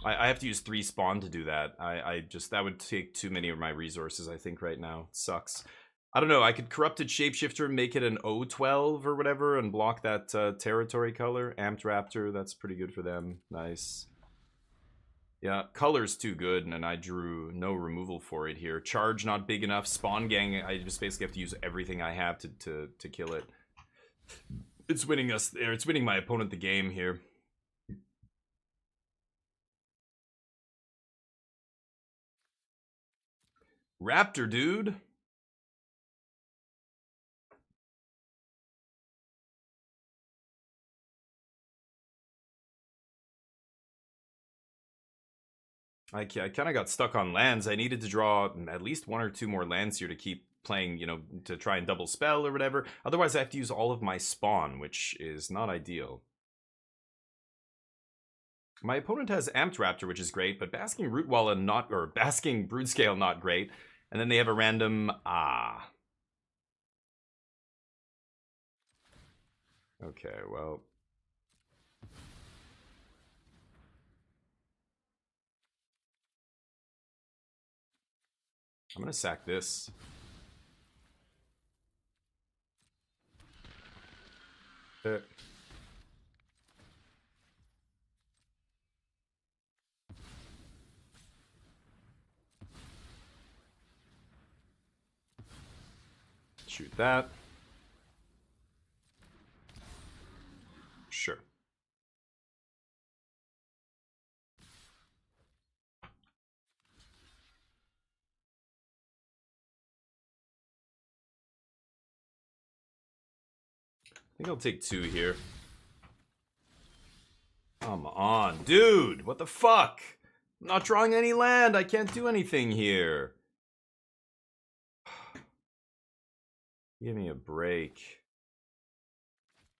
I have to use 3 spawn to do that. I just... that would take too many of my resources, I think, right now. It sucks. I don't know, I could Corrupted Shapeshifter, make it an O12 or whatever, and block that territory color. Amped Raptor, that's pretty good for them. Nice. Yeah, color's too good, and I drew no removal for it here. Charge not big enough. Spawn Gang, I just basically have to use everything I have to kill it. It's winning us there. It's winning my opponent the game here. Raptor, dude. I kind of got stuck on lands. I needed to draw at least 1 or 2 more lands here to keep playing, you know, to try and double spell or whatever. Otherwise, I have to use all of my spawn, which is not ideal. My opponent has Amped Raptor, which is great, but Basking Rootwalla not, or Basking Broodescale not great. And then they have a random Okay, well. I'm gonna sack this. Shoot that. Sure. I think I'll take 2 here. Come on, dude! What the fuck? I'm not drawing any land. I can't do anything here. Give me a break.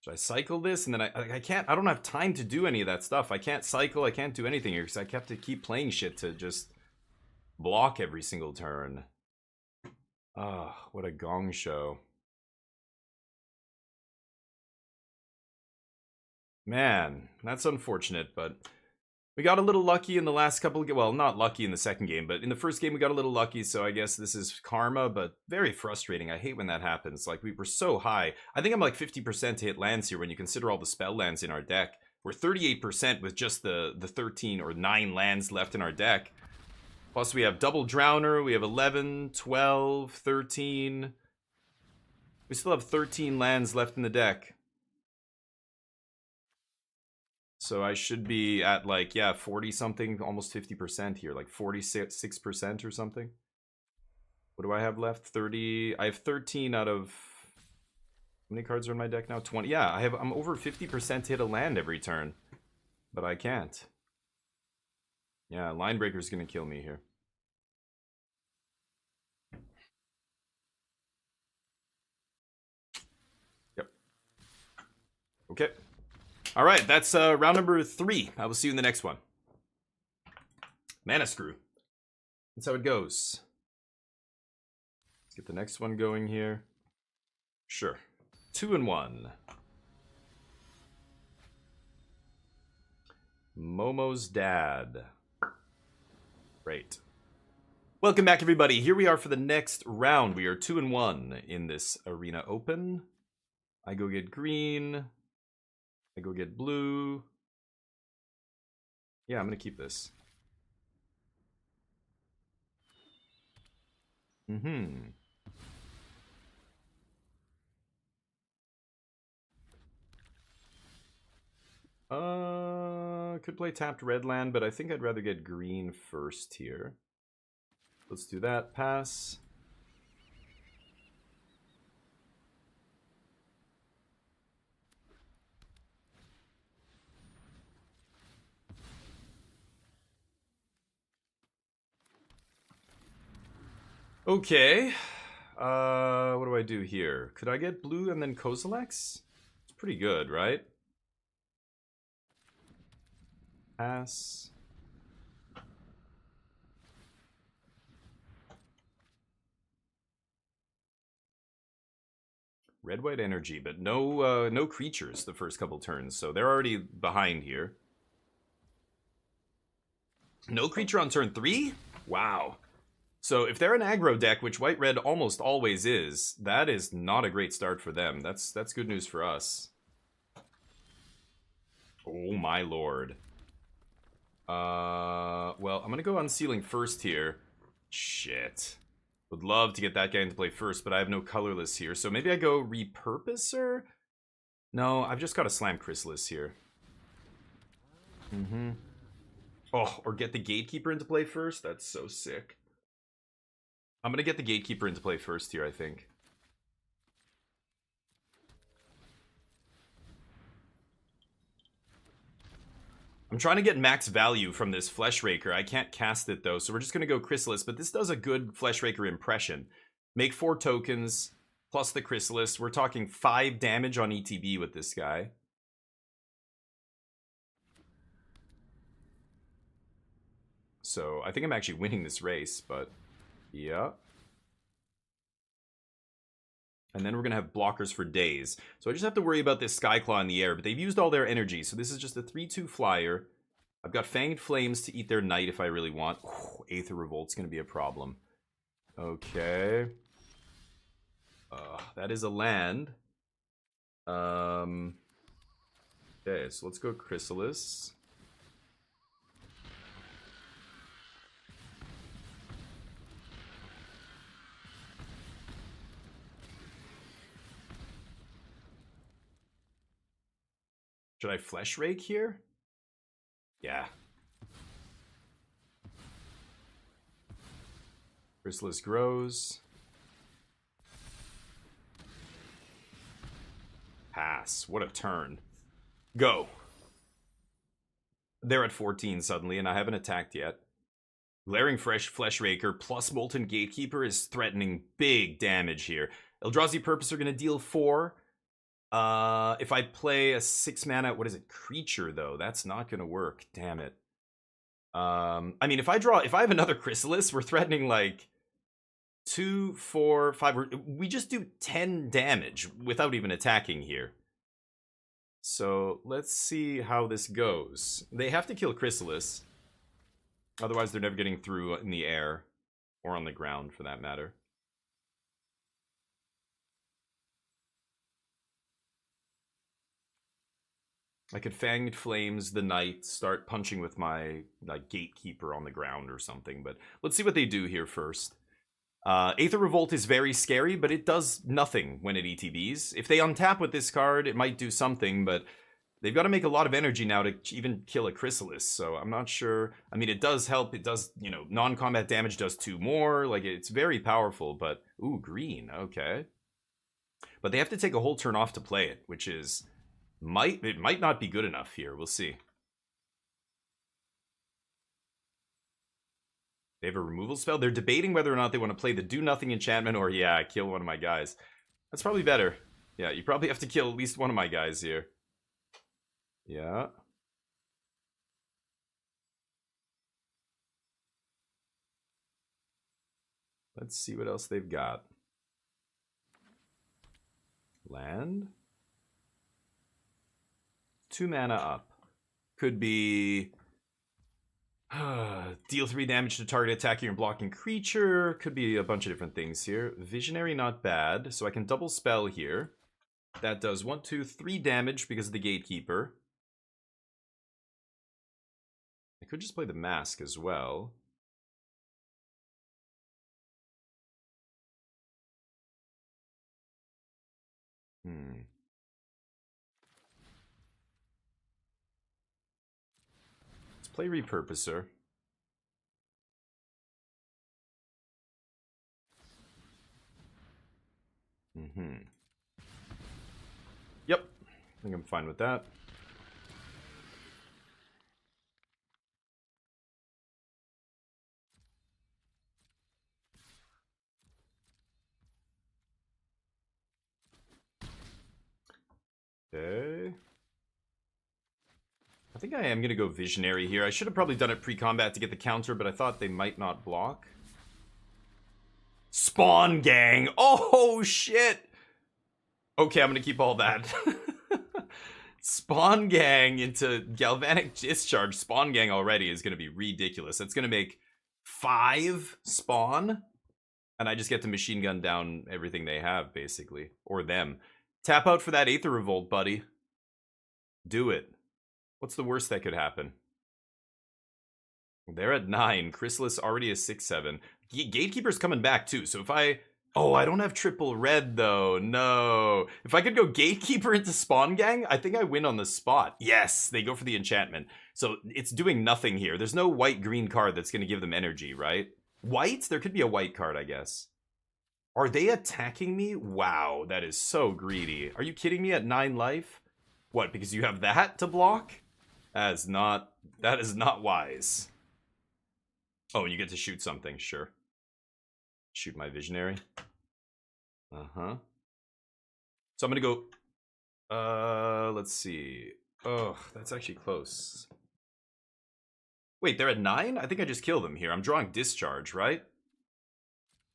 Should I cycle this? And then I can't... I don't have time to do any of that stuff. I can't cycle. I can't do anything here because I have to keep playing shit to just block every single turn. Ah, oh, what a gong show. Man, that's unfortunate, but we got a little lucky in the last couple of... well, not lucky in the second game, but in the first game we got a little lucky, so I guess this is karma, but very frustrating. I hate when that happens. Like, we were so high. I think I'm like 50% to hit lands here when you consider all the spell lands in our deck. We're 38% with just the 13 or 9 lands left in our deck. Plus we have Double Drowner, we have 11, 12, 13. We still have 13 lands left in the deck. So I should be at like, yeah, 40 something, almost 50% here, like 46% or something. What do I have left? 30. I have 13 out of... how many cards are in my deck now? 20. Yeah, I'm over 50% to hit a land every turn. But I can't. Yeah, Linebreaker's gonna kill me here. Yep. Okay. All right, that's round number 3. I will see you in the next one. Mana Screw. That's how it goes. Let's get the next one going here. Sure. 2 and 1. Momo's dad. Great. Welcome back, everybody. Here we are for the next round. We are 2 and 1 in this Arena Open. I go get green. I go get blue. Yeah, I'm gonna keep this. Could play tapped red land, but I think I'd rather get green first here. Let's do that. Pass. Okay. What do I do here? Could I get blue and then Kozilek's? It's pretty good, right? Pass. Red white energy, but no creatures the first couple turns, so they're already behind here. No creature on turn 3? Wow. So if they're an aggro deck, which white red almost always is, that is not a great start for them. That's good news for us. Oh my lord. Well, I'm gonna go Unsealing first here. Shit. Would love to get that guy into play first, but I have no colorless here. So maybe I go Repurposer? No, I've just got to slam Chrysalis here. Oh, or get the Gatekeeper into play first? That's so sick. I'm gonna get the Gatekeeper into play first here, I think. I'm trying to get max value from this Fleshraker. I can't cast it though, so we're just gonna go Chrysalis, but this does a good Fleshraker impression. Make 4 tokens, plus the Chrysalis. We're talking 5 damage on ETB with this guy. So I think I'm actually winning this race, but yeah. And then we're going to have blockers for days. So I just have to worry about this Skyclaw in the air, but they've used all their energy. So this is just a 3/2 flyer. I've got Fanged Flames to eat their Knight if I really want. Ooh, Aether Revolt's going to be a problem. Okay. That is a land. Okay, so let's go Chrysalis. Should I Flesh Rake here? Yeah. Chrysalis grows. Pass. What a turn. Go. They're at 14 suddenly, and I haven't attacked yet. Glaring Fleshraker plus Molten Gatekeeper is threatening big damage here. Eldrazi Purpose are going to deal 4. If I play a 6 mana, what is it, creature though, that's not gonna work. Damn it. I mean, if I have another Chrysalis, we're threatening like 2, 4, 5. We just do 10 damage without even attacking here. So let's see how this goes. They have to kill Chrysalis, otherwise they're never getting through in the air or on the ground for that matter. I could Fanged Flames the Knight, start punching with my Gatekeeper on the ground or something, but let's see what they do here first. Aether Revolt is very scary, but it does nothing when it ETBs. If they untap with this card, it might do something, but they've got to make a lot of energy now to even kill a Chrysalis, so I'm not sure. I mean, it does help. It does, you know, non-combat damage does 2 more. Like, it's very powerful, but... Ooh, green. Okay. But they have to take a whole turn off to play it, which is... It might not be good enough here. We'll see. They have a removal spell. They're debating whether or not they want to play the do nothing enchantment or, yeah, kill one of my guys. That's probably better. Yeah, you probably have to kill at least one of my guys here. Yeah. Let's see what else they've got. Land. 2 mana up. Could be... deal 3 damage to target attacking or blocking creature. Could be a bunch of different things here. Visionary, not bad. So I can double spell here. That does 1, 2, 3 damage because of the Gatekeeper. I could just play the Mask as well. Let's play Repurposer. Yep. I think I'm fine with that. Okay. I think I am going to go Visionary here. I should have probably done it pre-combat to get the counter, but I thought they might not block. Spawn Gang! Oh, shit! Okay, I'm going to keep all that. Spawn Gang into Galvanic Discharge. Spawn Gang already is going to be ridiculous. That's going to make 5 spawn. And I just get to machine gun down everything they have, basically. Or them. Tap out for that Aether Revolt, buddy. Do it. What's the worst that could happen? They're at 9. Chrysalis already is 6-7. Gatekeeper's coming back, too. So if I... Oh, I don't have triple red, though. No. If I could go Gatekeeper into Spawn Gang, I think I win on the spot. Yes, they go for the enchantment. So it's doing nothing here. There's no white-green card that's going to give them energy, right? White? There could be a white card, I guess. Are they attacking me? Wow, that is so greedy. Are you kidding me at 9 life? What, because you have that to block? That is not wise. Oh, and you get to shoot something, sure. Shoot my Visionary. Uh-huh. So I'm gonna go... let's see. Oh, that's actually close. Wait, they're at 9? I think I just killed them here. I'm drawing Discharge, right?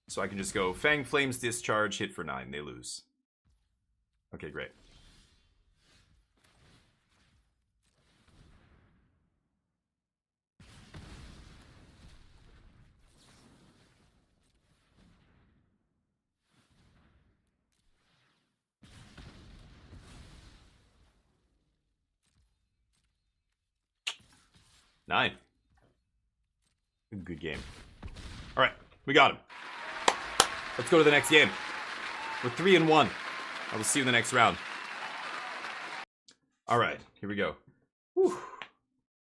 So I can just go Fang Flames Discharge, hit for 9. They lose. Okay, great. Nine. Good game. All right, we got him. Let's go to the next game. We're 3-1. I will see you in the next round. All right, here we go. Whew.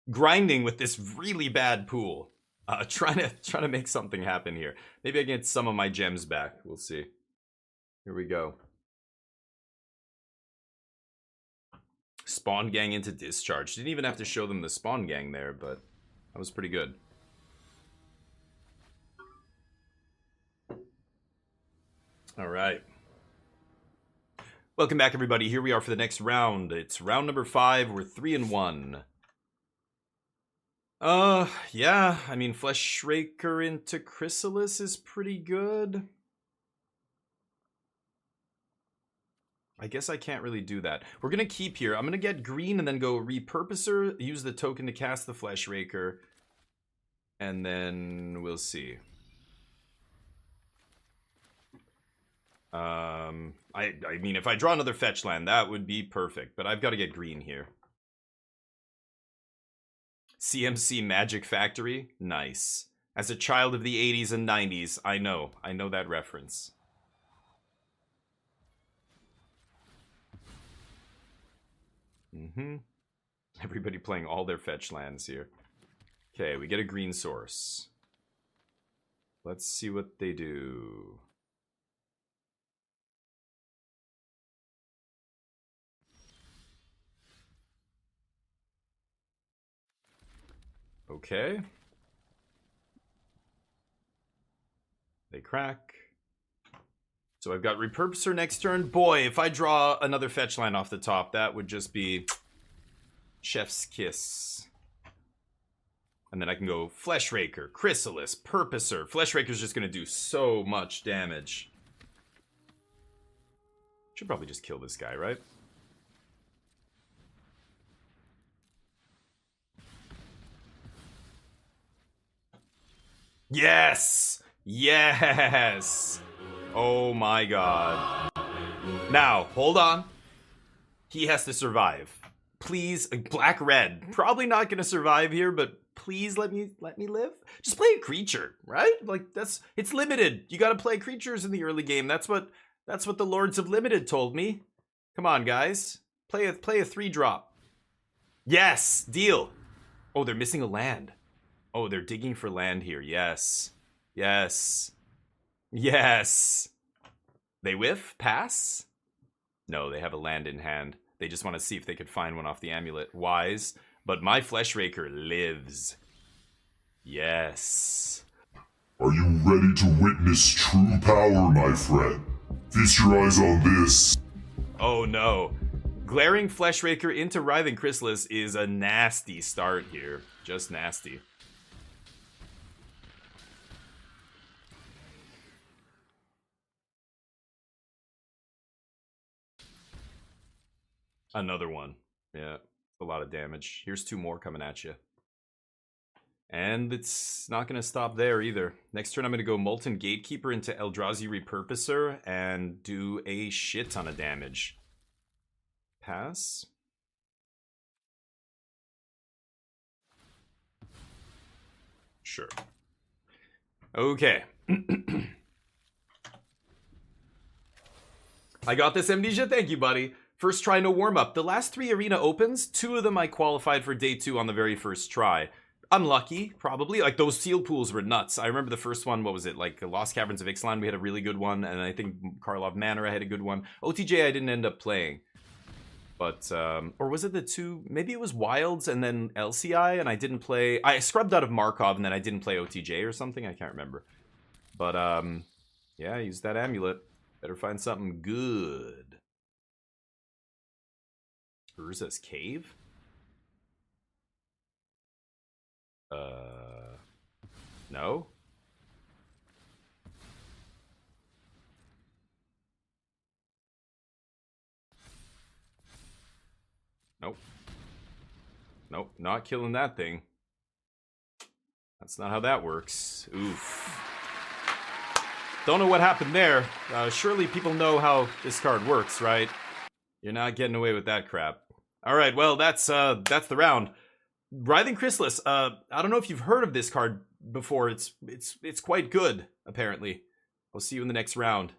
Grinding with this really bad pool. Trying to make something happen here. Maybe I can get some of my gems back. We'll see. Here we go. Spawn Gang into Discharge. Didn't even have to show them the Spawn Gang there, but that was pretty good. All right. Welcome back, everybody. Here we are for the next round. It's round number 5. We're 3-1. Yeah. I mean, Fleshraker into Chrysalis is pretty good. I guess I can't really do that. We're going to keep here. I'm going to get green and then go Repurposer, use the token to cast the Fleshraker, and then we'll see. I mean, if I draw another fetch land, that would be perfect, but I've got to get green here. CMC Magic Factory? Nice. As a child of the 80s and 90s, I know that reference. Everybody playing all their fetch lands here. Okay, we get a green source. Let's see what they do. Okay. They crack. So I've got Repurposer next turn. Boy, if I draw another fetch line off the top, that would just be chef's kiss. And then I can go Fleshraker, Chrysalis, Purposer. Fleshraker's just going to do so much damage. Should probably just kill this guy, right? Yes! Yes! Oh my god. Now, hold on. He has to survive. Please, black-red. Probably not gonna survive here, but please let me live. Just play a creature, right? Like, it's limited. You gotta play creatures in the early game. That's what the Lords of Limited told me. Come on, guys. Play a 3-drop. Yes! Deal! Oh, they're missing a land. Oh, they're digging for land here. Yes. Yes. Yes. They whiff? Pass? No, they have a land in hand. They just want to see if they could find one off the amulet. Wise. But my Fleshraker lives. Yes. Are you ready to witness true power, my friend? Feast your eyes on this. Oh no. Glaring Fleshraker into Writhing Chrysalis is a nasty start here. Just nasty. Another one. Yeah, a lot of damage. Here's 2 more coming at you. And it's not going to stop there either. Next turn, I'm going to go Molten Gatekeeper into Eldrazi Repurposer and do a shit ton of damage. Pass. Sure. Okay. I got this, Amnesia. Thank you, buddy. First try, no warm-up. The last 3 arena opens, 2 of them I qualified for day 2 on the very first try. Unlucky, probably. Like, those sealed pools were nuts. I remember the first one, what was it? Like, Lost Caverns of Ixalan, we had a really good one. And I think Karlov Manor, I had a good one. OTJ, I didn't end up playing. But, or was it the 2? Maybe it was Wilds and then LCI, and I didn't play. I scrubbed out of Markov, and then I didn't play OTJ or something. I can't remember. But, yeah, use that amulet. Better find something good. Urza's Cave? No? Nope. Nope, not killing that thing. That's not how that works. Oof. Don't know what happened there. Surely people know how this card works, right? You're not getting away with that crap. Alright, well, that's the round. Writhing Chrysalis, I don't know if you've heard of this card before. It's quite good, apparently. I'll see you in the next round.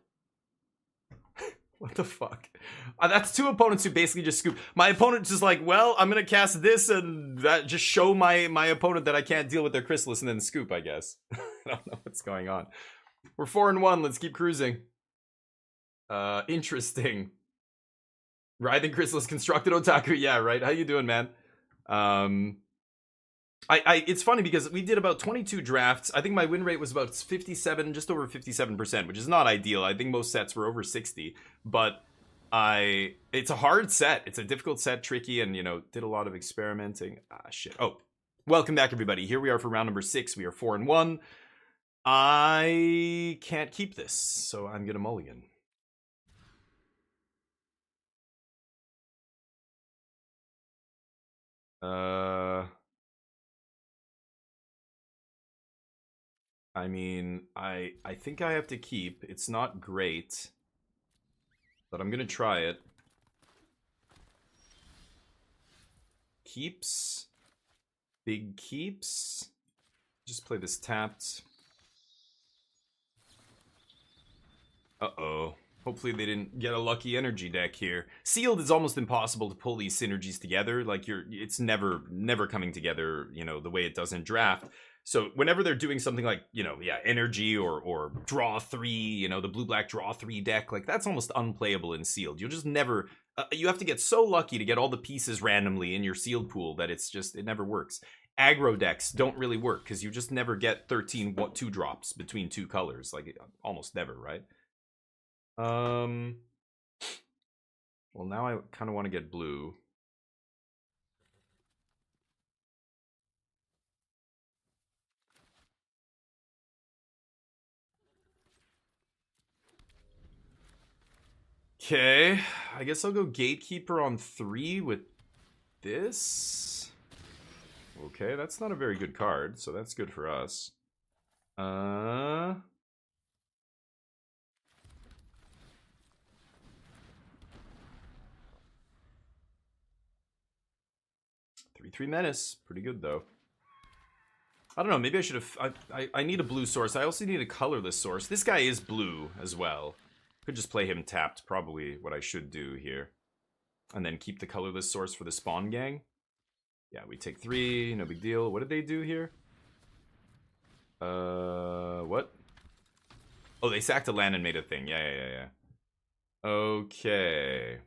What the fuck? That's 2 opponents who basically just scoop. My opponent's just like, well, I'm gonna cast this and that just show my opponent that I can't deal with their Chrysalis and then scoop, I guess. I don't know what's going on. We're 4-1, let's keep cruising. Interesting. Writhing Chrysalis constructed Otaku, yeah, right? How you doing, man? It's funny because we did about 22 drafts. I think my win rate was about 57, just over 57%, which is not ideal. I think most sets were over 60, but it's a hard set. It's a difficult set, tricky, and, you know, did a lot of experimenting. Shit. Oh, welcome back, everybody. Here we are for round number 6. We are 4-1. I can't keep this, so I'm gonna mulligan. I mean, I think I have to keep. It's not great, but I'm gonna try it. Keeps. Big keeps. Just play this tapped. Uh-oh. Hopefully they didn't get a lucky energy deck here. Sealed is almost impossible to pull these synergies together. Like, it's never coming together, you know, the way it does in draft. So whenever they're doing something like, you know, yeah, energy or draw 3, you know, the blue-black draw 3 deck, like, that's almost unplayable in sealed. You'll just never, you have to get so lucky to get all the pieces randomly in your sealed pool that it's just, it never works. Aggro decks don't really work because you just never get 13 2-drops between 2 colors. Like, almost never, right? Well, now I kind of want to get blue. Okay, I guess I'll go Gatekeeper on 3 with this. Okay, that's not a very good card, so that's good for us. 3/3 Menace. Pretty good, though. I don't know, maybe I should have... I need a blue source. I also need a colorless source. This guy is blue as well. Could just play him tapped, probably what I should do here. And then keep the colorless source for the spawn gang. Yeah, we take 3, no big deal. What did they do here? What? Oh, they sacked a land and made a thing. Yeah. Okay.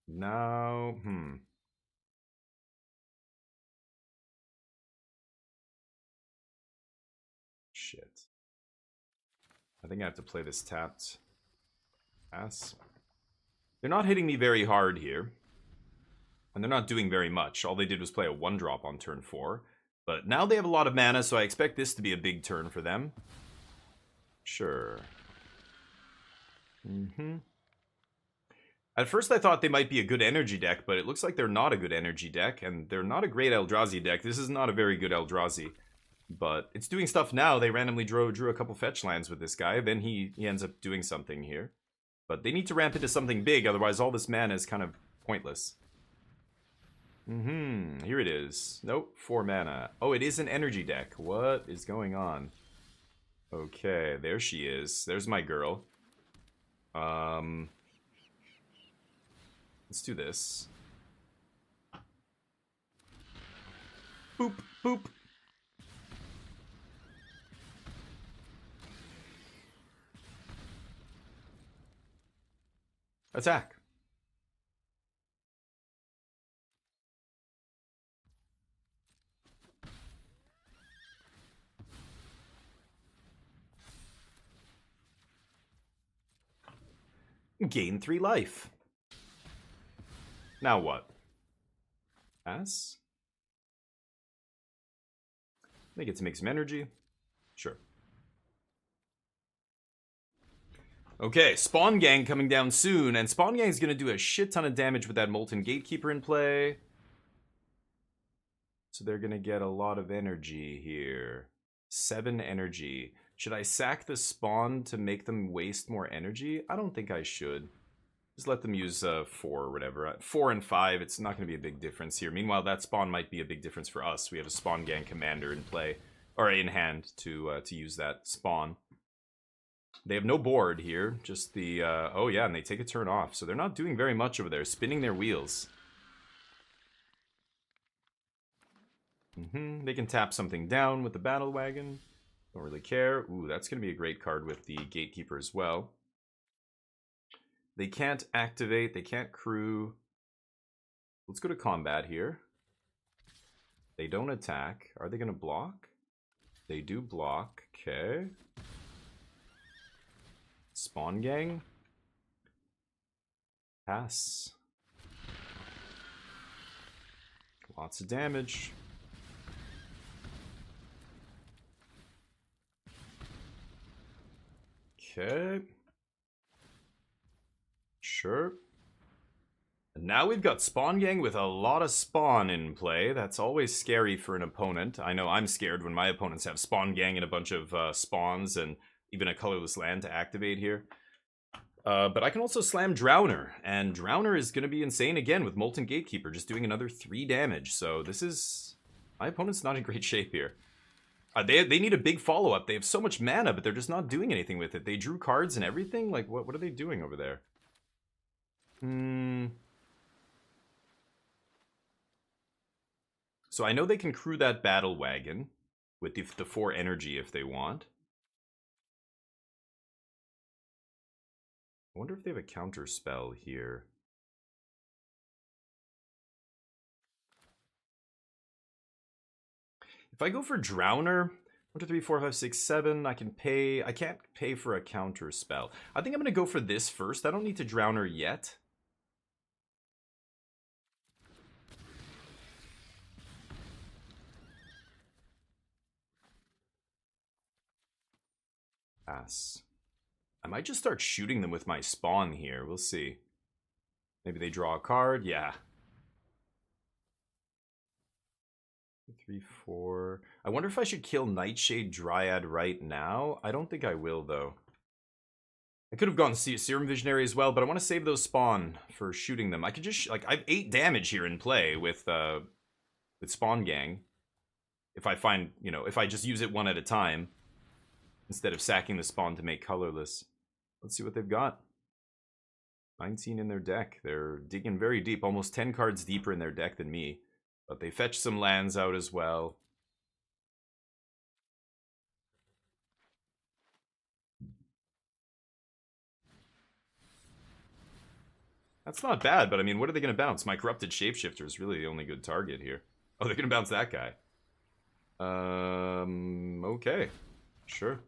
Now, Shit. I think I have to play this tapped. Pass. They're not hitting me very hard here. And they're not doing very much. All they did was play a 1-drop on turn 4. But now they have a lot of mana, so I expect this to be a big turn for them. Sure. At first I thought they might be a good energy deck, but it looks like they're not a good energy deck, and they're not a great Eldrazi deck. This is not a very good Eldrazi. But it's doing stuff now. They randomly drew a couple fetch lands with this guy, then he ends up doing something here. But they need to ramp into something big, otherwise all this mana is kind of pointless. Here it is. Nope, 4 mana. Oh, it is an energy deck. What is going on? Okay, there she is. There's my girl. Let's do this. Boop, boop. Attack. Gain 3 life. Now what? Pass? They get to make some energy. Sure. Okay, Spawn Gang coming down soon, and Spawn Gang is going to do a shit ton of damage with that Molten Gatekeeper in play. So they're going to get a lot of energy here. 7 energy. Should I sack the spawn to make them waste more energy? I don't think I should. Just let them use 4 or whatever. 4 and 5, it's not going to be a big difference here. Meanwhile, that spawn might be a big difference for us. We have a Spawn Gang commander in play, or in hand, to use that spawn. They have no board here, just the... oh yeah, and they take a turn off. So they're not doing very much over there, spinning their wheels. They can tap something down with the Battle Wagon. Don't really care. Ooh, that's going to be a great card with the Gatekeeper as well. They can't activate. They can't crew. Let's go to combat here. They don't attack. Are they going to block? They do block. Okay. Spawn Gang. Pass. Lots of damage. Okay. Sure. And now we've got Spawn Gang with a lot of spawn in play. That's always scary for an opponent. I know I'm scared when my opponents have Spawn Gang and a bunch of spawns and even a colorless land to activate here. But I can also slam Drowner, and Drowner is going to be insane again with Molten Gatekeeper, just doing another 3 damage. So this is... my opponent's not in great shape here. They need a big follow-up. They have so much mana, but they're just not doing anything with it. They drew cards and everything? Like, what are they doing over there? So I know they can crew that Battle Wagon with the 4 energy if they want. I wonder if they have a counter spell here. If I go for Drowner, 1, 2, 3, 4, 5, 6, 7, I can pay. I can't pay for a counter spell. I think I'm going to go for this first. I don't need to Drowner yet. Pass. I might just start shooting them with my spawn here. We'll see. Maybe they draw a card. Yeah. 3, 4. I wonder if I should kill Nightshade Dryad right now. I don't think I will, though. I could have gone Serum Visionary as well, but I want to save those spawn for shooting them. I could just... like, I have 8 damage here in play with Spawn Gang. If I find... you know, if I just use it one at a time, instead of sacking the spawn to make colorless. Let's see what they've got. 19 in their deck. They're digging very deep, almost 10 cards deeper in their deck than me. But they fetch some lands out as well. That's not bad, but I mean, what are they going to bounce? My Corrupted Shapeshifter is really the only good target here. Oh, they're going to bounce that guy. Okay. Sure.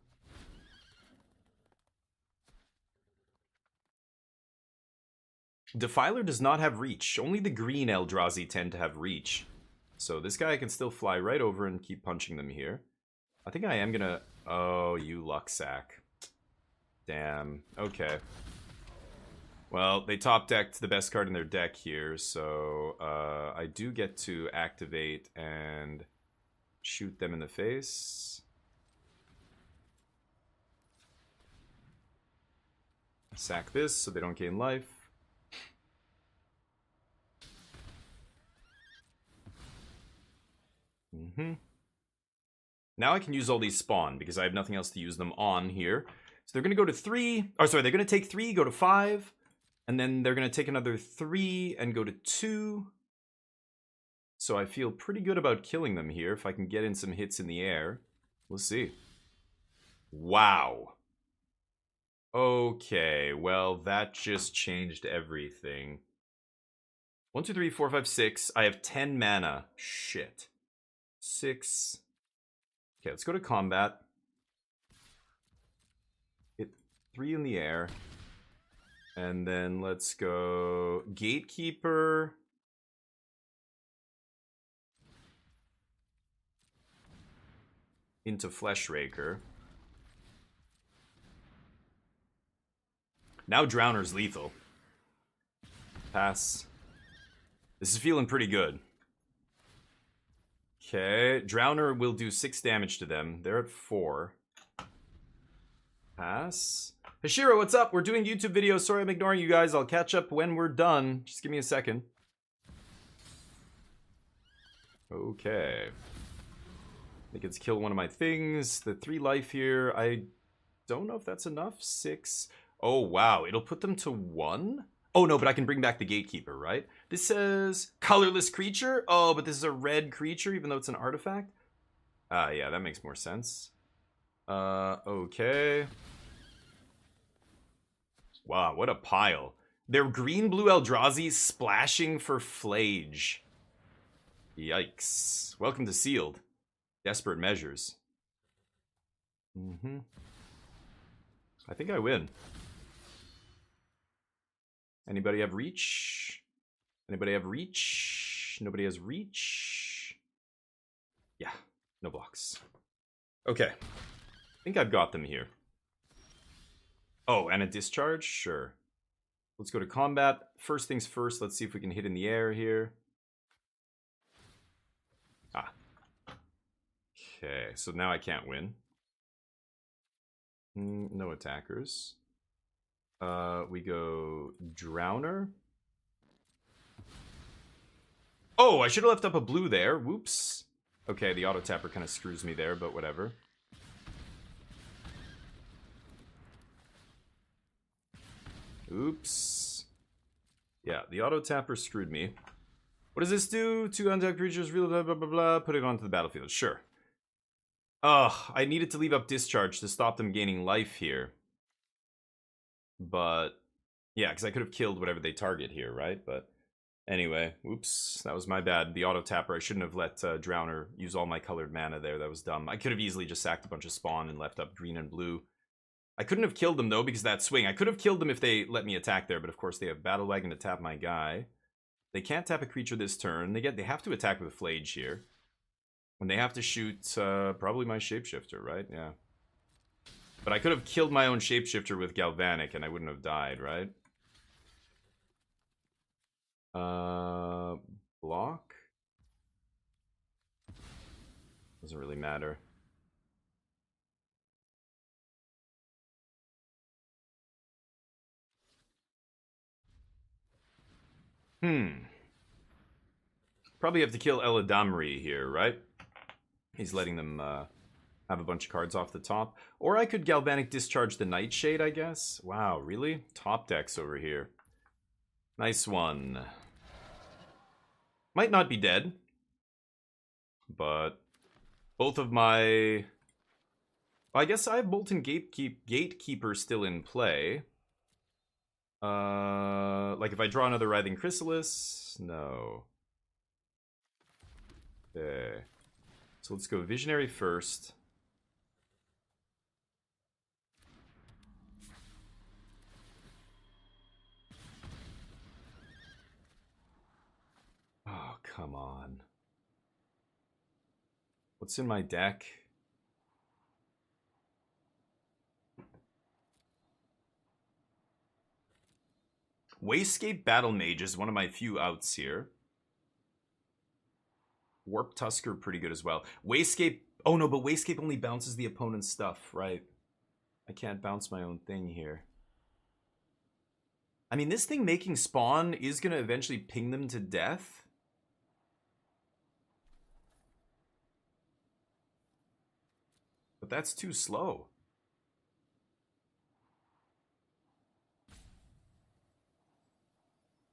Defiler does not have reach. Only the green Eldrazi tend to have reach. So this guy can still fly right over and keep punching them here. I think I am gonna... Oh, you luck sack. Damn. Okay. Well, they top decked the best card in their deck here, so I do get to activate and shoot them in the face. Sack this so they don't gain life. Now I can use all these spawn because I have nothing else to use them on here. So they're going to go to 3. Or sorry, they're going to take 3, go to 5. And then they're going to take another 3 and go to 2. So I feel pretty good about killing them here if I can get in some hits in the air. We'll see. Wow. Okay, well, that just changed everything. 1, 2, 3, 4, 5, 6. I have 10 mana. Shit. 6. Okay, let's go to combat. Hit 3 in the air. And then let's go Gatekeeper. Into Fleshraker. Now Drowner's lethal. Pass. This is feeling pretty good. Okay, Drowner will do 6 damage to them. They're at 4. Pass. Hashiro, what's up? We're doing YouTube videos. Sorry I'm ignoring you guys. I'll catch up when we're done. Just give me a second. Okay. I think it's kill one of my things. The 3 life here. I don't know if that's enough. 6. Oh, wow. It'll put them to 1? Oh, no, but I can bring back the Gatekeeper, right? This says colorless creature. Oh, but this is a red creature, even though it's an artifact. Yeah, that makes more sense. Okay. Wow, what a pile. They're green-blue Eldrazi splashing for Flage. Yikes. Welcome to Sealed. Desperate measures. I think I win. Anybody have reach? Anybody have reach? Nobody has reach? Yeah, no blocks. Okay. I think I've got them here. Oh, and a discharge? Sure. Let's go to combat. First things first, let's see if we can hit in the air here. Ah. Okay, so now I can't win. No attackers. We go Drowner. Oh, I should have left up a blue there. Whoops. Okay, the auto tapper kind of screws me there, but whatever. Oops. Yeah, the auto tapper screwed me. What does this do? 2 untapped creatures, blah, blah, blah, blah, blah. Put it onto the battlefield. Sure. Ugh, I needed to leave up discharge to stop them gaining life here. But, yeah, because I could have killed whatever they target here, right? But, anyway, oops, that was my bad. The auto-tapper, I shouldn't have let Drowner use all my colored mana there. That was dumb. I could have easily just sacked a bunch of spawn and left up green and blue. I couldn't have killed them, though, because of that swing. I could have killed them if they let me attack there, but of course they have Battle Wagon to tap my guy. They can't tap a creature this turn. They have to attack with Flage here. And they have to shoot probably my Shapeshifter, right? Yeah. But I could have killed my own Shapeshifter with Galvanic and I wouldn't have died, right? Block? Doesn't really matter. Probably have to kill Eladamri here, right? He's letting them have a bunch of cards off the top. Or I could Galvanic Discharge the Nightshade, I guess. Wow, really? Top decks over here. Nice one. Might not be dead. But both of my... Well, I guess I have Molten Gatekeeper still in play. Like if I draw another Writhing Chrysalis? No. Okay. So let's go Visionary first. What's in my deck? Wayscape Battle Mage is one of my few outs here. Warp Tusker, pretty good as well. Wayscape... Oh no, but Wayscape only bounces the opponent's stuff, right? I can't bounce my own thing here. I mean, this thing making spawn is going to eventually ping them to death. But that's too slow.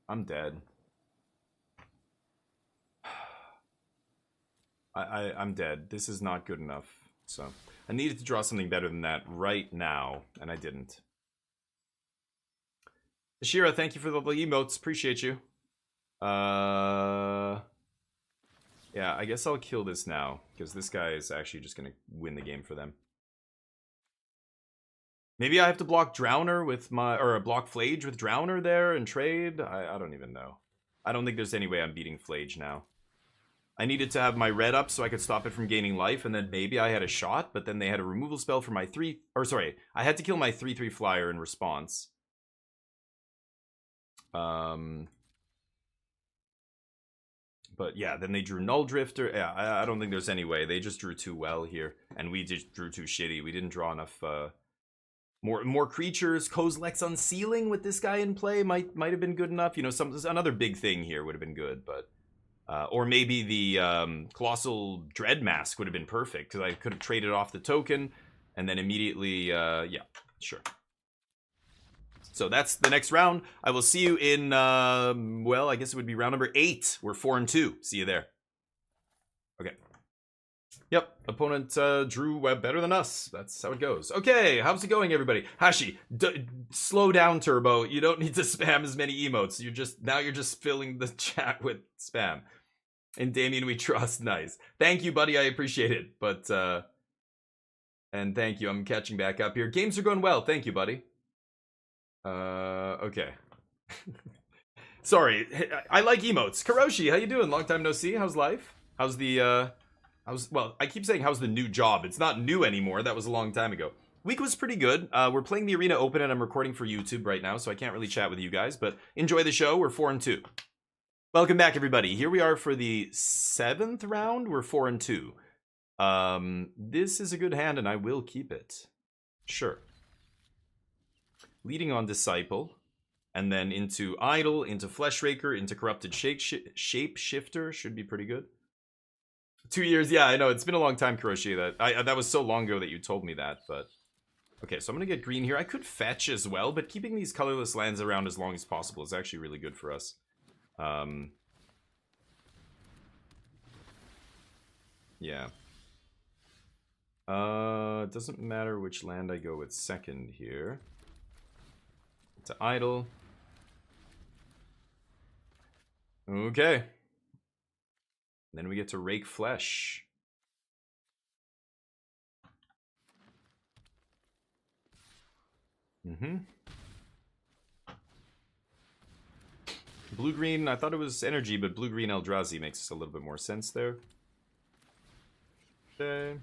I'm dead. I'm dead. This is not good enough. So I needed to draw something better than that right now, and I didn't. Ashira, thank you for the emotes. Appreciate you. Yeah, I guess I'll kill this now, because this guy is actually just going to win the game for them. Maybe I have to block Drowner with my... Or block Flage with Drowner there and trade? I don't even know. I don't think there's any way I'm beating Flage now. I needed to have my red up so I could stop it from gaining life, and then maybe I had a shot, but then they had a removal spell for my 3... Or sorry, I had to kill my 3/3 flyer in response. But yeah, then they drew Null Drifter. Yeah, I don't think there's any way. They just drew too well here, and we just drew too shitty. We didn't draw enough... More creatures. Kozilek's Unsealing with this guy in play might have been good enough. You know, another big thing here would have been good, but... or maybe the Colossal Dread Mask would have been perfect, because I could have traded off the token, and then immediately, yeah, sure. So that's the next round. I will see you in, well, I guess it would be round number 8. We're 4-2. See you there. Okay. Yep, opponent drew better than us. That's how it goes. Okay, how's it going, everybody? Hashi, slow down, Turbo. You don't need to spam as many emotes. Now you're just filling the chat with spam. And Damien, we trust. Nice. Thank you, buddy. I appreciate it. But and thank you. I'm catching back up here. Games are going well. Thank you, buddy. Okay. Sorry. I like emotes. Karoshi, how you doing? Long time no see. How's life? How's the well, I keep saying how's the new job. It's not new anymore. That was a long time ago. Week was pretty good. We're playing the Arena Open and I'm recording for YouTube right now, so I can't really chat with you guys, but enjoy the show. We're 4-2. Welcome back, everybody. Here we are for the 7th round. We're 4-2. This is a good hand and I will keep it. Sure. Leading on Disciple, and then into Idol, into Fleshraker, into Corrupted Shapeshifter. Should be pretty good. 2 years, yeah, I know. It's been a long time, Kuroshi. That was so long ago that you told me that, but... Okay, so I'm going to get green here. I could fetch as well, but keeping these colorless lands around as long as possible is actually really good for us. Yeah. It doesn't matter which land I go with second here. To Idol. Okay. Then we get to Rake Flesh. Blue-green, I thought it was energy, but blue-green Eldrazi makes a little bit more sense there. Okay.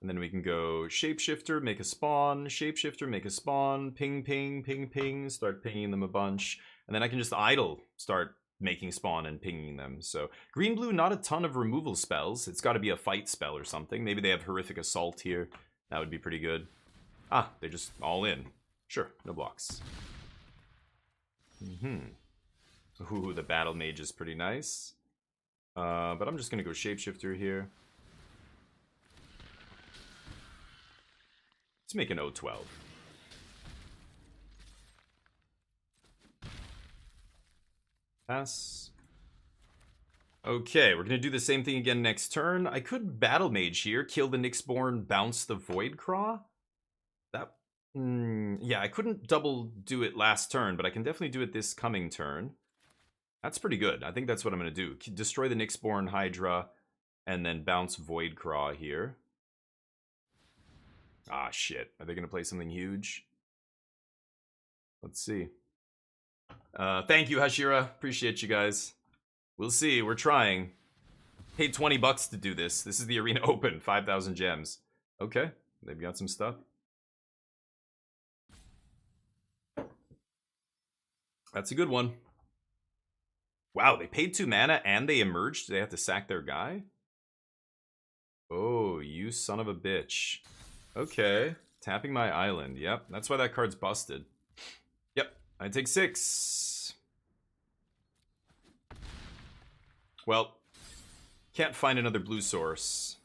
And then we can go Shapeshifter, make a spawn, Shapeshifter, make a spawn, ping, ping, ping, ping, start pinging them a bunch. And then I can just Idle, start making spawn and pinging them. So green-blue, not a ton of removal spells. It's got to be a fight spell or something. Maybe they have Horrific Assault here. That would be pretty good. Ah, they're just all in. Sure, no blocks. Ooh, the Battle Mage is pretty nice. But I'm just going to go Shapeshifter here. Let's make an O12. Pass. Okay, we're going to do the same thing again next turn. I could Battle Mage here, kill the Nyxborn, bounce the Voidcraw. That... yeah, I couldn't double do it last turn, but I can definitely do it this coming turn. That's pretty good. I think that's what I'm going to do. Destroy the Nyxborn Hydra, and then bounce Voidcraw here. Ah, shit. Are they going to play something huge? Let's see. Thank you, Hashira. Appreciate you guys. We'll see. We're trying. Paid $20 to do this. This is the Arena Open. 5,000 gems. Okay. They've got some stuff. That's a good one. Wow, they paid 2 mana and they emerged? They have to sack their guy? Oh, you son of a bitch. Okay. Tapping my island. Yep, that's why that card's busted. Yep, I take 6. Well, can't find another blue source.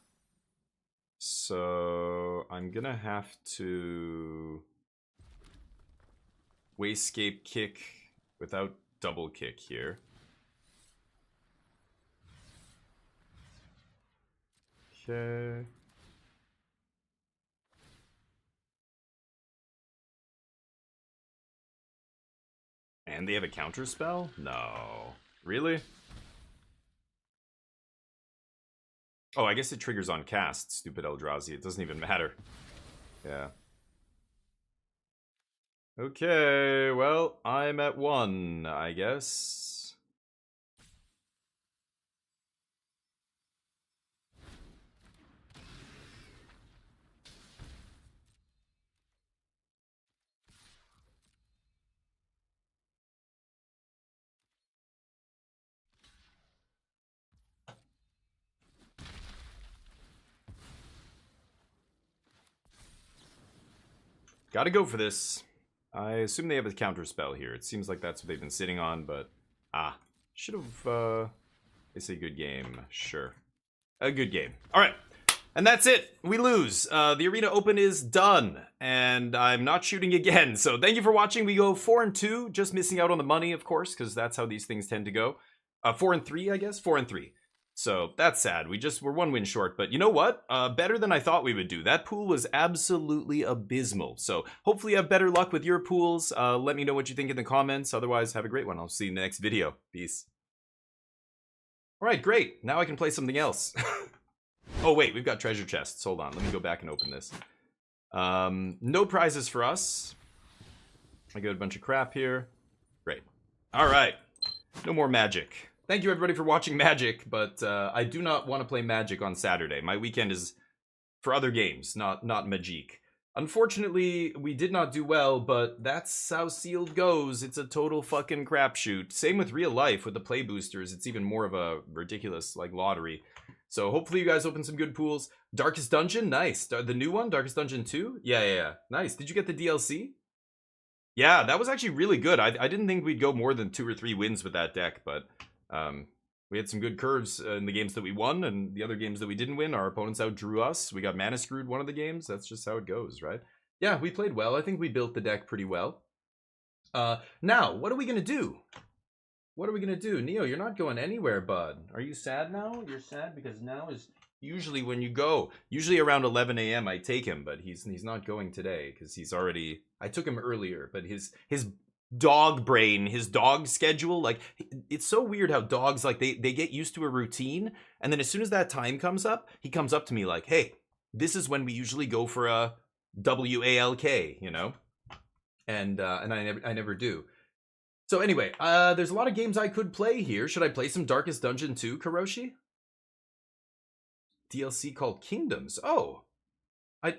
So I'm gonna have to Wayscape kick without double kick here. Okay. And they have a counter spell? No. Really? Oh, I guess it triggers on cast, stupid Eldrazi. It doesn't even matter. Yeah. Okay, well, I'm at 1, I guess. Gotta go for this. I assume they have a counter spell here. It seems like that's what they've been sitting on, but... should have, they say good game. Sure. A good game. Alright. And that's it. We lose. The Arena Open is done. And I'm not shooting again. So thank you for watching. We go 4-2. Just missing out on the money, of course, because that's how these things tend to go. 4-3, I guess? 4-3. So that's sad. We're 1 win short, but you know what? Better than I thought we would do. That pool was absolutely abysmal. So hopefully you have better luck with your pools. Let me know what you think in the comments. Otherwise, have a great one. I'll see you in the next video. Peace. All right, great. Now I can play something else. Oh, wait, we've got treasure chests. Hold on. Let me go back and open this. No prizes for us. I got a bunch of crap here. Great. All right. No more Magic. Thank you, everybody, for watching Magic, but I do not want to play Magic on Saturday. My weekend is for other games, not Magic. Unfortunately, we did not do well, but that's how Sealed goes. It's a total fucking crapshoot. Same with real life, with the play boosters. It's even more of a ridiculous, like, lottery. So hopefully you guys open some good pools. Darkest Dungeon, nice. The new one, Darkest Dungeon 2? Yeah. Nice. Did you get the DLC? Yeah, that was actually really good. I didn't think we'd go more than 2 or 3 wins with that deck, but... we had some good curves in the games that we won, and the other games that we didn't win, our opponents outdrew us. We got mana screwed one of the games. That's just how it goes, right? Yeah, we played well. I think we built the deck pretty well. Now, what are we gonna do? What are we gonna do? Neo, you're not going anywhere, bud. Are you sad now? You're sad because now is usually when you go. Usually around 11 a.m. I take him, but he's not going today because he's already... I took him earlier, but his dog brain, his dog schedule, like, it's so weird how dogs, like, they get used to a routine, and then as soon as that time comes up, he comes up to me like, hey, this is when we usually go for a WALK, you know? And I never do. So anyway, there's a lot of games I could play here. Should I play some Darkest Dungeon 2, Karoshi? DLC called Kingdoms. Oh,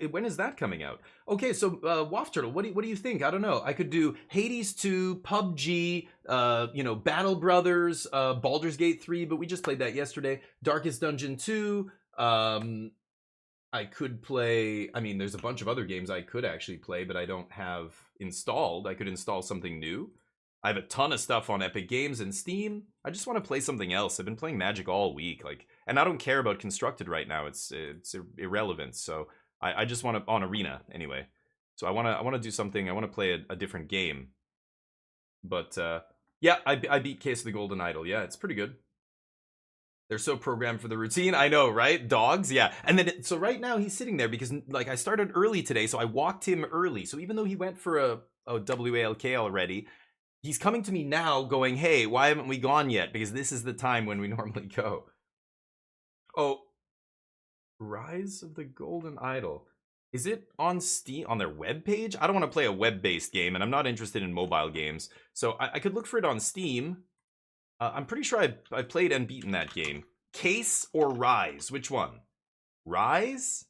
when is that coming out? Okay, so Waft Turtle, what do you think? I don't know. I could do Hades 2, PUBG, Battle Brothers, Baldur's Gate 3, but we just played that yesterday. Darkest Dungeon 2. I could play... I mean, there's a bunch of other games I could actually play, but I don't have installed. I could install something new. I have a ton of stuff on Epic Games and Steam. I just want to play something else. I've been playing Magic all week, and I don't care about Constructed right now. It's irrelevant. So I just want to on Arena anyway. So I want to do something. I want to play a different game. But yeah, I beat Case of the Golden Idol. Yeah, it's pretty good. They're so programmed for the routine. I know, right? Dogs, yeah. And then, so right now he's sitting there because, like, I started early today, so I walked him early. So even though he went for a WALK already, he's coming to me now going, hey, why haven't we gone yet? Because this is the time when we normally go. Oh, Rise of the Golden Idol. Is it on Steam, on their web page? I don't want to play a web-based game, and I'm not interested in mobile games. So I could look for it on Steam. I'm pretty sure I played and beaten that game. Case or Rise? Which one? Rise?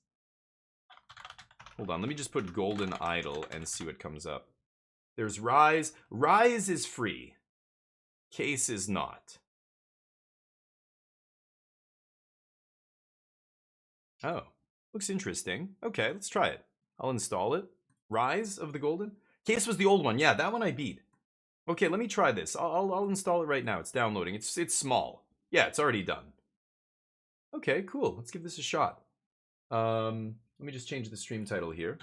Hold on, let me just put Golden Idol and see what comes up. There's Rise. Rise is free. Case is not. Oh, looks interesting. Okay, let's try it. I'll install it. Rise of the Golden? Case was the old one. Yeah, that one I beat. Okay, let me try this. I'll install it right now. It's downloading. It's small. Yeah, it's already done. Okay, cool. Let's give this a shot. Let me just change the stream title here.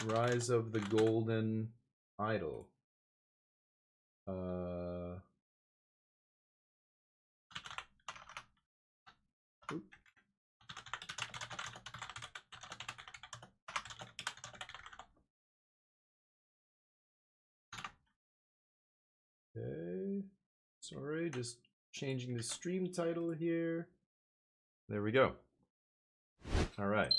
Rise of the Golden Idol. Okay. Sorry, just changing the stream title here. There we go. All right.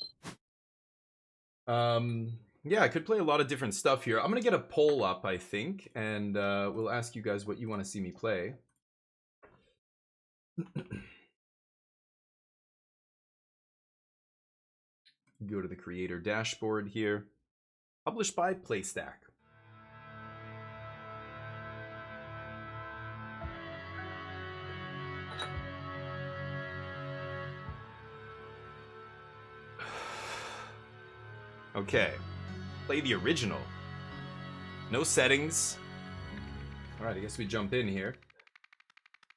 Yeah, I could play a lot of different stuff here. I'm gonna get a poll up, I think, and we'll ask you guys what you want to see me play. Go to the creator dashboard here. Published by PlayStack. Okay. Play the original. No settings. Alright, I guess we jump in here.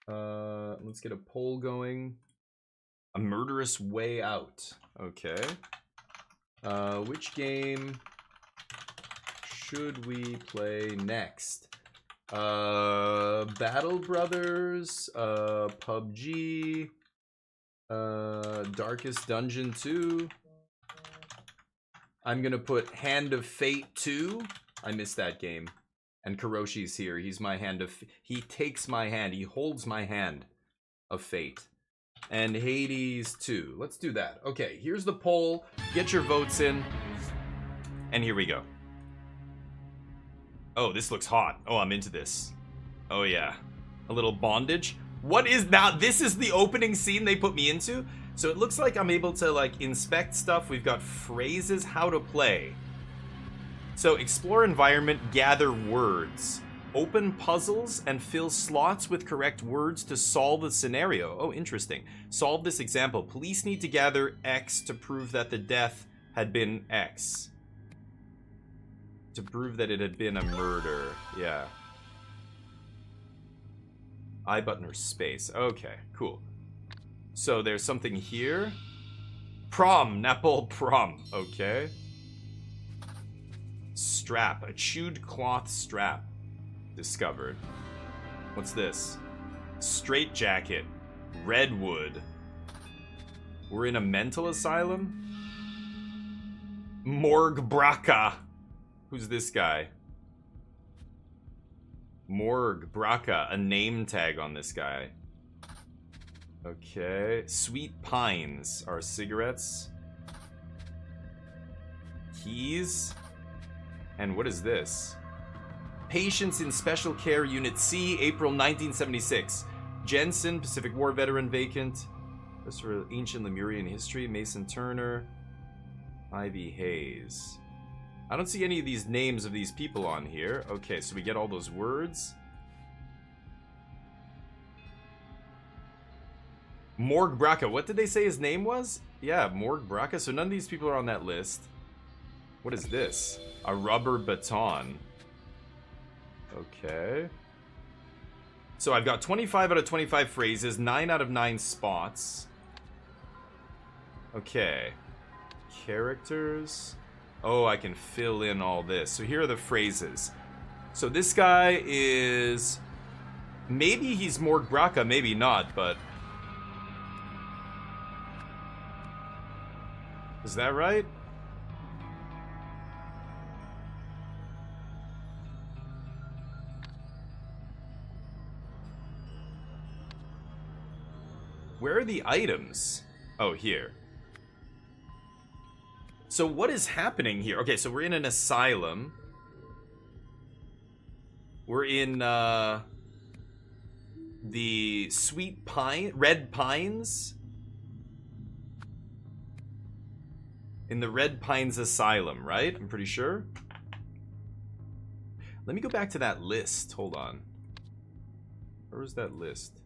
Let's get a poll going. A Murderous Way Out. Okay. Which game should we play next? Battle Brothers, PUBG, Darkest Dungeon 2. I'm gonna put Hand of Fate 2. I missed that game. And Kuroshi's here. He's my hand of... He takes my hand. He holds my hand of fate. And Hades 2. Let's do that. Okay, here's the poll. Get your votes in. And here we go. Oh, this looks hot. Oh, I'm into this. Oh, yeah. A little bondage. What is now? This is the opening scene they put me into? So it looks like I'm able to, like, inspect stuff. We've got phrases, how to play. So explore environment, gather words. Open puzzles and fill slots with correct words to solve the scenario. Oh, interesting. Solve this example. Police need to gather X to prove that the death had been X. To prove that it had been a murder. Yeah. I button or space. Okay, cool. So there's something here. Prom. Nepal prom. Okay. Strap. A chewed cloth strap. Discovered. What's this? Straight jacket. Redwood. We're in a mental asylum? Morg Braca. Who's this guy? Morg Braca. A name tag on this guy. Okay. Sweet Pines are cigarettes. Keys. And what is this? Patients in Special Care Unit C, April 1976. Jensen, Pacific War veteran, vacant. That's for ancient Lemurian history. Mason Turner. Ivy Hayes. I don't see any of these names of these people on here. Okay, so we get all those words. Morg Braca. What did they say his name was? Yeah, Morg Braca. So none of these people are on that list. What is this? A rubber baton. Okay. So I've got 25 out of 25 phrases, 9 out of 9 spots. Okay. Characters. Oh, I can fill in all this. So here are the phrases. So this guy is... Maybe he's Morg Braca, maybe not, but... Is that right? Where are the items? Oh, here. So what is happening here? Okay, so we're in an asylum. We're in the Red Pines. In the Red Pines Asylum, right? I'm pretty sure. Let me go back to that list. Hold on. Where was that list?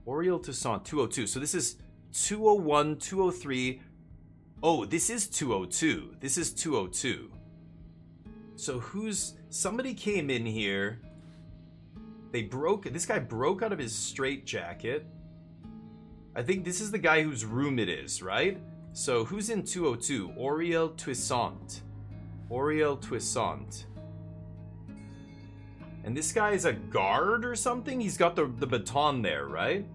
Oriel Toussaint, 202. So this is 201, 203. Oh, this is 202. This is 202. So somebody came in here. This guy broke out of his straitjacket. I think this is the guy whose room it is, right? So who's in 202? Oriel Toussaint. Oriel Toussaint. And this guy is a guard or something? He's got the baton there, right?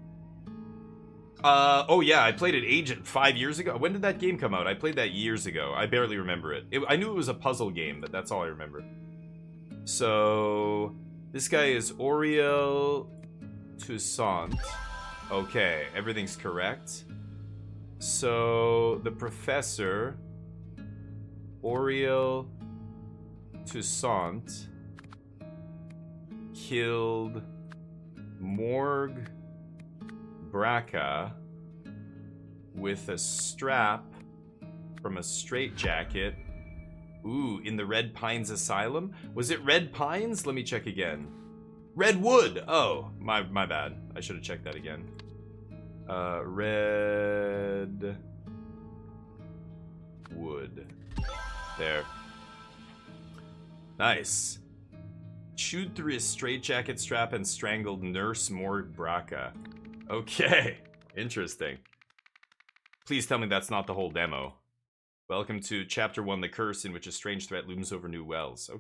Oh yeah, I played an Agent 5 years ago. When did that game come out? I played that years ago. I barely remember it. I knew it was a puzzle game, but that's all I remember. So, this guy is Oriel Toussaint. Okay, everything's correct. So, the professor, Oriel Toussaint, killed Morg Braca with a strap from a straitjacket. Ooh, in the Red Pines Asylum? Was it Red Pines? Let me check again. Redwood! Oh, my bad. I should have checked that again. Redwood. There. Nice. Chewed through his straitjacket strap and strangled Nurse Morg Braca. Okay, interesting. Please tell me that's not the whole demo. Welcome to Chapter 1, The Curse, in which a strange threat looms over New Wells. Okay.